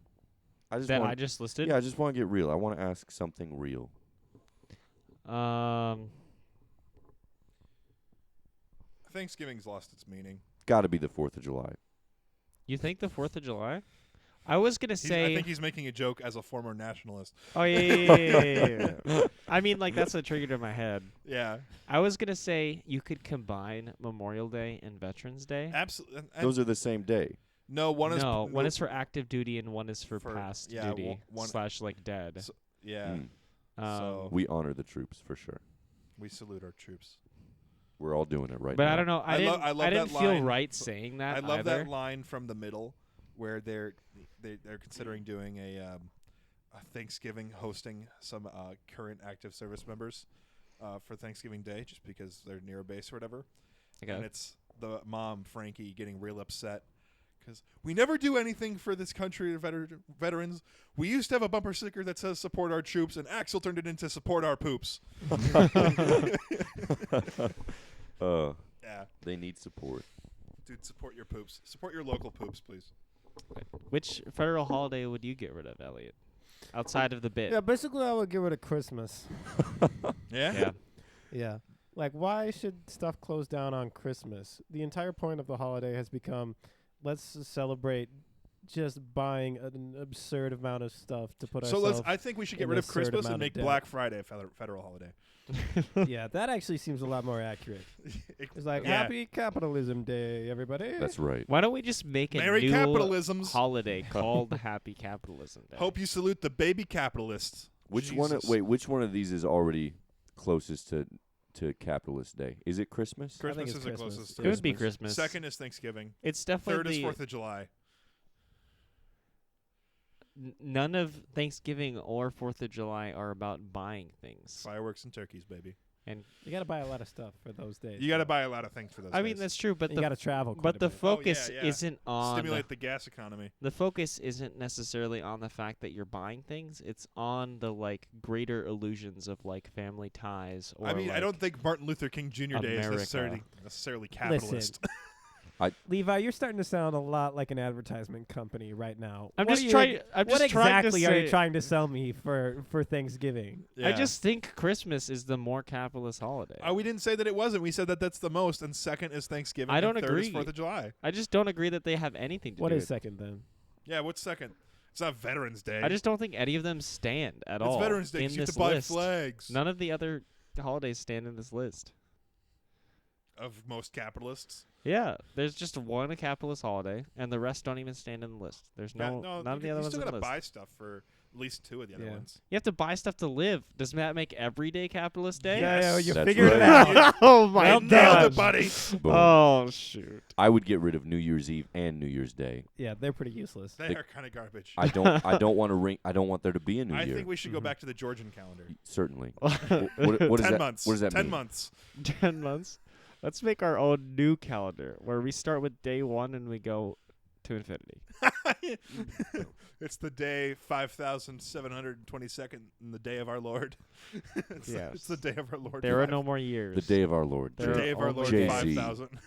I just That want, I just listed? yeah, I just want to get real. I want to ask something real. Thanksgiving's lost its meaning. Got to be the 4th of July. You think the 4th of July? I was going to say... I think he's making a joke as a former nationalist. Oh, yeah. I mean, like, that's what triggered in my head. Yeah. I was going to say you could combine Memorial Day and Veterans Day. Absolutely. Those are the same day. No, one is one is for active duty and one is for past yeah, duty one- / like dead. So, yeah. Mm. So We honor the troops for sure. we salute our troops. We're all doing it right but now. I don't know. I love didn't that feel line. right saying that I love either. that line from the middle where they're considering doing a Thanksgiving, hosting some current active service members for Thanksgiving Day, just because they're near a base or whatever. Okay. And it's the mom, Frankie, getting real upset because we never do anything for this country of veterans. We used to have a bumper sticker that says support our troops, and Axel turned it into support our poops. Yeah, Yeah. they need support. Dude, support your poops. Support your local poops, please. Which federal holiday would you get rid of, Elliot? Outside of the bit. Yeah, basically I would get rid of Christmas. Yeah. Yeah. Yeah. Like, why should stuff close down on Christmas? The entire point of the holiday has become, let's celebrate just buying an absurd amount of stuff to put So ourselves. I think we should get in rid a of certain Christmas and amount of make debt. Black Friday a federal holiday. Yeah, that actually seems a lot more accurate. It's like, Yeah. Happy Capitalism Day, everybody. That's right. Why don't we just make a Merry new capitalisms. holiday called Happy Capitalism Day? Hope you salute the baby capitalists. Which one? Jesus. Wait, which one of these is already closest to Capitalist Day? Is it Christmas? I think Christmas it's is the Christmas, closest. It would be Christmas. Second is Thanksgiving. It's Third definitely is 4th of July. none of Thanksgiving or 4th of July are about buying things. Fireworks and turkeys, baby. And You got to buy a lot of stuff for those days. You got to buy a lot of things for those I mean days. that's true, but You got to travel. but the bit. focus yeah. isn't on Stimulate the gas economy. the focus isn't necessarily on the fact that you're buying things. It's on the like greater illusions of like family ties. Or I mean, I like, don't think Martin Luther King Jr. Day is America. necessarily capitalist. Levi, you're starting to sound a lot like an advertisement company right now. I'm What just are you- trying. I'm What just trying to exactly are you say- trying to sell me for Thanksgiving? I just think Christmas is the more capitalist holiday. We didn't say that it wasn't. We said that that's the most, and second is Thanksgiving. I don't and third is agree. 4th of July. I just don't agree that they have anything to What do is with second then? Yeah, what's second? It's not Veterans Day. I just don't think any of them stand at it's all. Veterans Day in 'cause you have this to buy list. flags None of the other holidays stand in this list. of most capitalists. Yeah, there's just one capitalist holiday, and the rest don't even stand in the list. There's none of the other you ones still in the gotta list. buy stuff for at least 2 of the other Yeah. ones. You have to buy stuff to live. Does that make every day capitalist day? Yeah, you That's figured it right. out. oh my Well nailed it, buddy. Boom. Oh shoot. I would get rid of New Year's Eve and New Year's Day. Yeah, they're pretty useless. They are kind of garbage. I don't want to ring. I don't want there to be a New I Year. think we should go Mhm. back to the Georgian calendar. Certainly. What is 10 that? months. What does that 10 mean? months. 10 months. Let's make our own new calendar where we start with day 1 and we go to infinity. It's the day 5,722nd in the day of our Lord. It's the day of our Lord. There are no more years. The day of our Lord. There The are day of our only Lord Jay-Z. 5,000.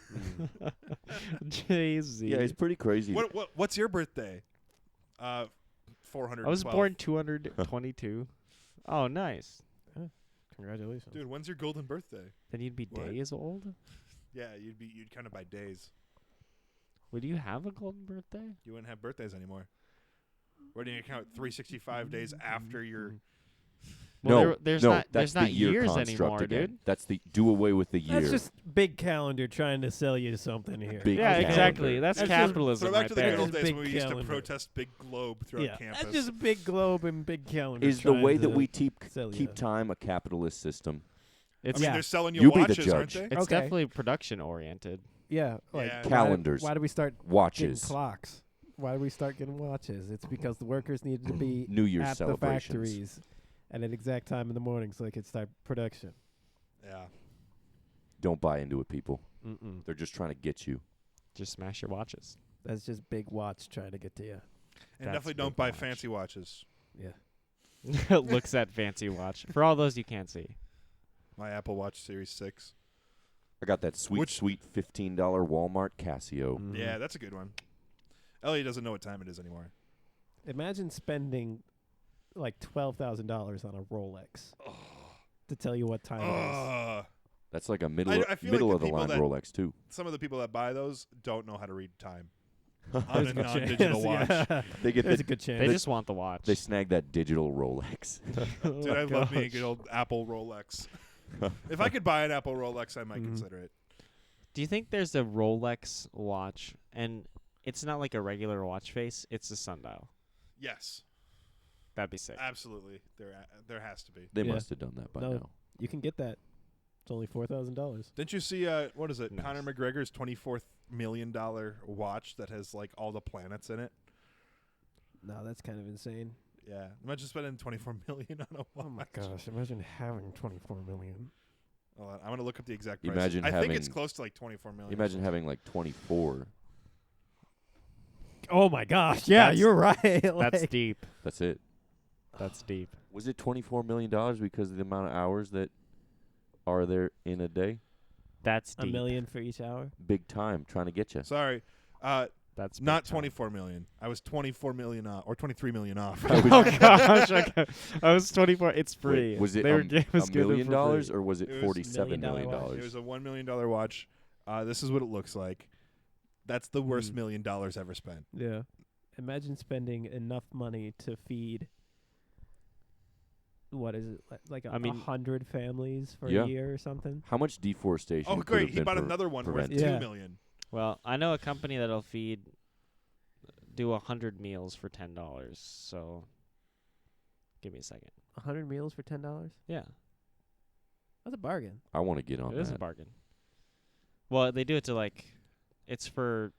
Jay-Z. Yeah, it's pretty crazy. What's your birthday? 412. I was born 222. Oh, nice. Congratulations. Dude, when's your golden birthday? Then you'd be What? days old? Yeah, you'd kind of by days. Would you have a golden birthday? You wouldn't have birthdays anymore. Where do you count 365 days after your? Well, No, there's no, not that's there's not the year years construct anymore, again. dude. That's the do away with the year. That's just big calendar trying to sell you something here. Big Yeah, calendar. exactly. That's That's just- capitalism Throw back right to the there. good old That's days big when we used to calendar. protest big globe throughout Yeah, campus. that's just big globe and big calendar. Is the trying way that to we keep sell ya. time a capitalist system? I It's mean, Yeah. they're selling You be the watches, aren't judge. they? it's Okay. definitely production oriented. Yeah, like Yeah. Calendars. Why do we start getting Watches, clocks? Why do we start getting watches? It's because the workers needed to be New Year's at the celebrations. factories at an exact time in the morning so they could start production. Yeah. Don't buy into it, people. Mm-mm. They're just trying to get you. Just smash your watches. That's just big watch trying to get to you. And That's definitely don't big buy watch. fancy watches. Yeah. Looks at fancy watch. For all those you can't see. My Apple Watch Series 6. I got that sweet $15 Walmart Casio. Mhm. Yeah, that's a good one. Elliot doesn't know what time it is anymore. Imagine spending like $12,000 on a Rolex to tell you what time it Ugh. That's like a middle I feel middle like of the the line people Rolex too. Some of the people that buy those don't know how to read time is. on a There's good non-digital chance, watch. yeah. They get There's the, a good chance. They just want the watch. they snag that digital Rolex. Dude, I love me a good old Apple Rolex. If I could buy an Apple Rolex, I might Mhm. consider it. Do you think there's a Rolex watch and it's not like a regular watch face, it's a sundial? Yes, That'd be sick. absolutely. There has to be. They Yeah. must have done that by No. now. You can get that. It's only $4,000. Didn't you see what is it? Nice. Conor McGregor's $24 million watch that has like all the planets in it. No, that's kind of insane. Yeah, imagine spending $24 million on a watch. Oh my gosh! Imagine having 24 million. Hold on, I'm gonna look up the exact price. Imagine I think it's having- close to like 24 million. Imagine having like 24. Oh my gosh! Yeah, That's- you're right. That's like, deep. That's it. That's deep. Was it $24 million because of the amount of hours that are there in a day? That's a deep. million for each hour. Big time trying to get you. Sorry, That's big Not time. 24 million. I was 24 million off, or 23 million off. Oh gosh, okay. I was 24. It's free. Wait, was it They were $1 million or was it It was $47 million? $1 It was a $1 million watch. This is what it looks like. That's the worst $1 million ever spent. Yeah. Imagine spending enough money to feed. What is it like? I mean- 100 families for Yeah. a year or something. How much deforestation? Oh, could great. have He been bought another one worth prevented? Yeah. $2 million. Well, I know a company that'll do 100 meals for $10. So, give me a second. 100 meals for $10. Yeah, That's a bargain. I want to get on it is a that. bargain. Well, they do it to it's for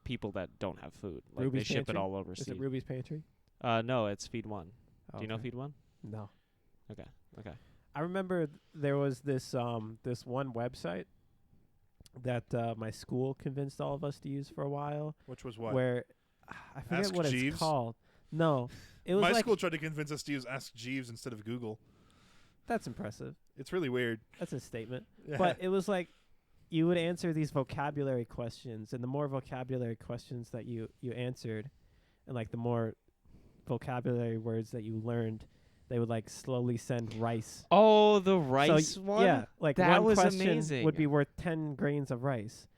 people that don't have food. Like Ruby's they ship Pantry? it all Is overseas. it Ruby's Pantry? No, it's Feed One. Do you know Okay. Feed One? No. Okay. I remember there was this this one website that my school convinced all of us to use for a while. Which was what? Where I forget Ask what Jeeves? it's called. No, it was My like school tried to convince us to use Ask Jeeves instead of Google. that's impressive. It's really weird. That's a statement. Yeah. But it was like you would answer these vocabulary questions, and the more vocabulary questions that you answered, and like the more vocabulary words that you learned, they would like slowly send rice. Oh, the So rice one? Yeah, like That one was question amazing. would be worth 10 grains of rice.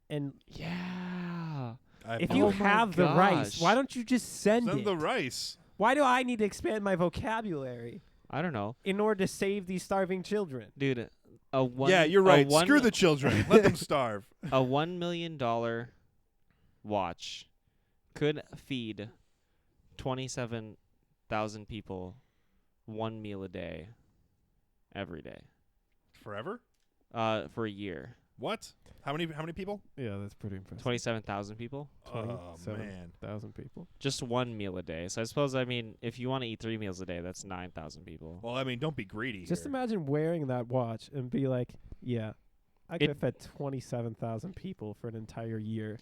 And Yeah. if Oh you my have the rice, gosh. why don't you just send Send it? the rice. Why do I need to expand my vocabulary I don't know. in order to save these starving children? Dude, a one Yeah, you're a right. one- Screw the children. Let them starve. a $1 million watch could feed 27,000 people one meal a day every day Forever? for a year. What? How many people? Yeah, that's pretty impressive. 27,000 people, Oh, 27. man. 1,000 people. just one meal a day. So I suppose if you want to eat 3 meals a day, that's 9,000 people. Well, I mean, don't be greedy Just here. imagine wearing that watch and be like, yeah, I could It- have fed 27,000 people for an entire year.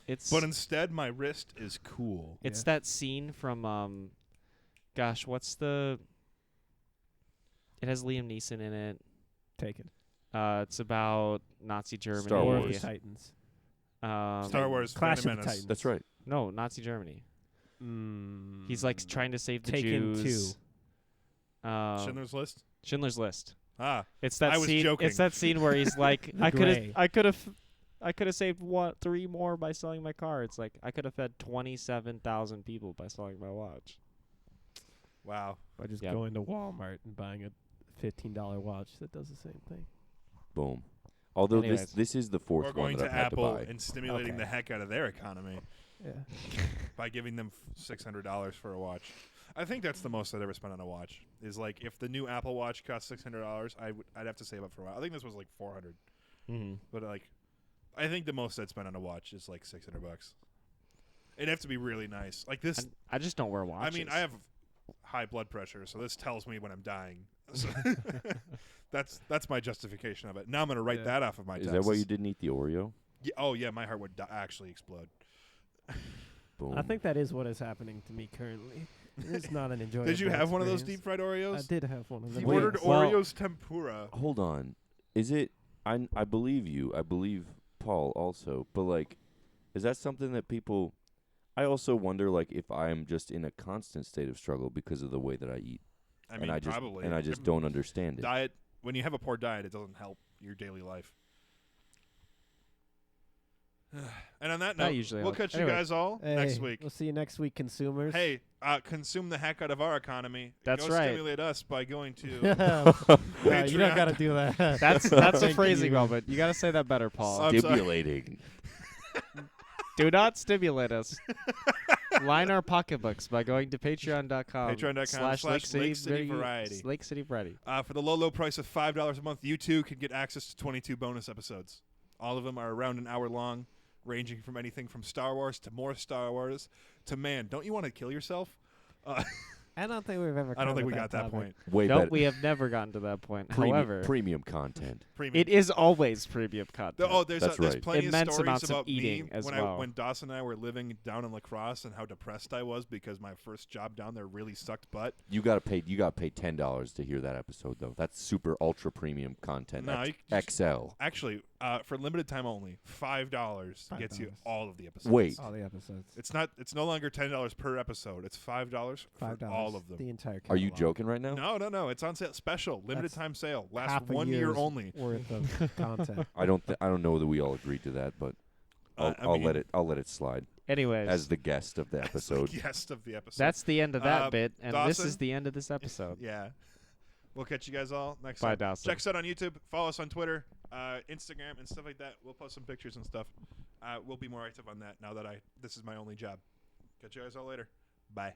It's But instead, my wrist is cool. it's Yeah. that scene from gosh, what's the? It has Liam Neeson in it. Taken. It's about Nazi Germany. Star War Wars. of the Titans. Star Wars Clash Phantom of the Menace. Titans. That's right. No, Nazi Germany. He's like trying to save the Taken Jews. Schindler's List? Schindler's List. Ah. It's that I was scene. joking. It's that scene where he's like, The I Gray. could have saved 3 more by selling my car. It's like I could have fed 27,000 people by selling my watch. Wow. By just Yep. going to Walmart and buying a $15 watch that does the same thing. Boom. Although Anyways. this is the fourth Or going one that to I've had Apple to buy. and stimulating Okay. the heck out of their economy Yeah. by giving them $600 for a watch. I think that's the most I'd ever spent on a watch. Is like if the new Apple Watch cost $600, I'd have to save up for a while. I think this was like $400, Mm-hmm. but like, I think the most I'd spend on a watch is like $600. It'd have to be really nice. Like this. I just don't wear watches. I mean, I have high blood pressure, so this tells me when I'm dying. So that's my justification of it. Now I'm gonna write Yeah. that off of my Is taxes. that why you didn't eat the Oreo? Yeah, oh yeah, my heart would actually explode. Boom. I think that is what is happening to me currently. It's not an enjoyable Did you have one of those experience. deep fried Oreos? I did have one of them. You Wait, ordered well- Oreos tempura. Hold on. Is it? I believe you. I believe Paul also. But like, is that something that people? I also wonder like if I'm just in a constant state of struggle because of the way that I eat, I mean, and I just probably. and I just don't understand it. Diet. When you have a poor diet, it doesn't help your daily life. And on that That note, usually we'll helps. catch you Anyway. guys all next week. We'll see you next week, consumers. Hey, consume the heck out of our economy. That's Go right. Stimulate us by going to You don't got to Patreon. do that. that's a Thank phrasing you. moment. You got to say that better, Paul. I'm sorry. Stimulating. Do not stimulate us. Line our pocketbooks by going to patreon.com. Patreon.com/Lake City Variety. Lake City Variety. For the low price of $5 a month, you too can get access to 22 bonus episodes. All of them are around an hour long, ranging from anything from Star Wars to more Star Wars to, man, don't you want to kill yourself? I don't think we've ever. I don't think we covered got that topic. point. Way No, better. we have never gotten to that point. Premium, However, premium content. Premium. it is always premium content. There's That's there's right. plenty Immense of stories amounts of about eating me as when well. when Dawson and I were living down in La Crosse and how depressed I was because my first job down there really sucked butt. You got to pay $10 to hear that episode though. That's super ultra premium content. No, That's you just- XL. Actually, For limited time only, $5 gets you $5. all of the episodes. Wait. All the episodes. It's no longer $10 per episode. It's $5 for $5. all of them. The entire. Are you catalog. joking right now? No. It's on sale. Special. Limited That's time sale. Lasts Half a 1 year year's only. worth of content. I don't know that we all agreed to that, but I'll let it slide Anyways, as the guest of the As the episode. guest of the episode. that's the end of that Uh, bit, and this Dawson? is the end of this episode. Yeah. We'll catch you guys all next Bye, time. Dawson. Check us out on YouTube. Follow us on Twitter, Instagram, and stuff like that. We'll post some pictures and stuff. We'll be more active on that now that this is my only job. Catch you guys all later. Bye.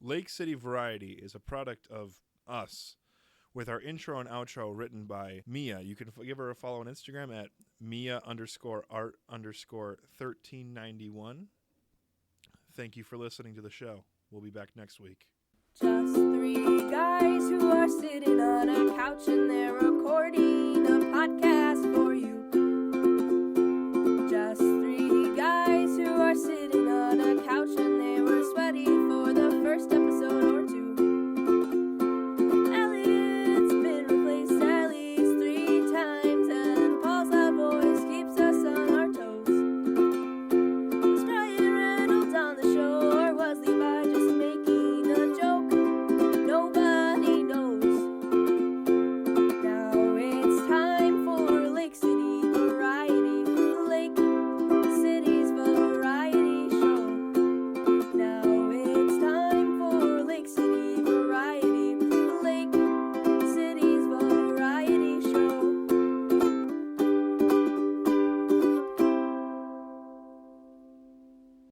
Lake City Variety is a product of us with our intro and outro written by Mia. You can give her a follow on Instagram at Mia_art_1391. Thank you for listening to the show. We'll be back next week. Just three guys who are sitting on a couch and they're recording a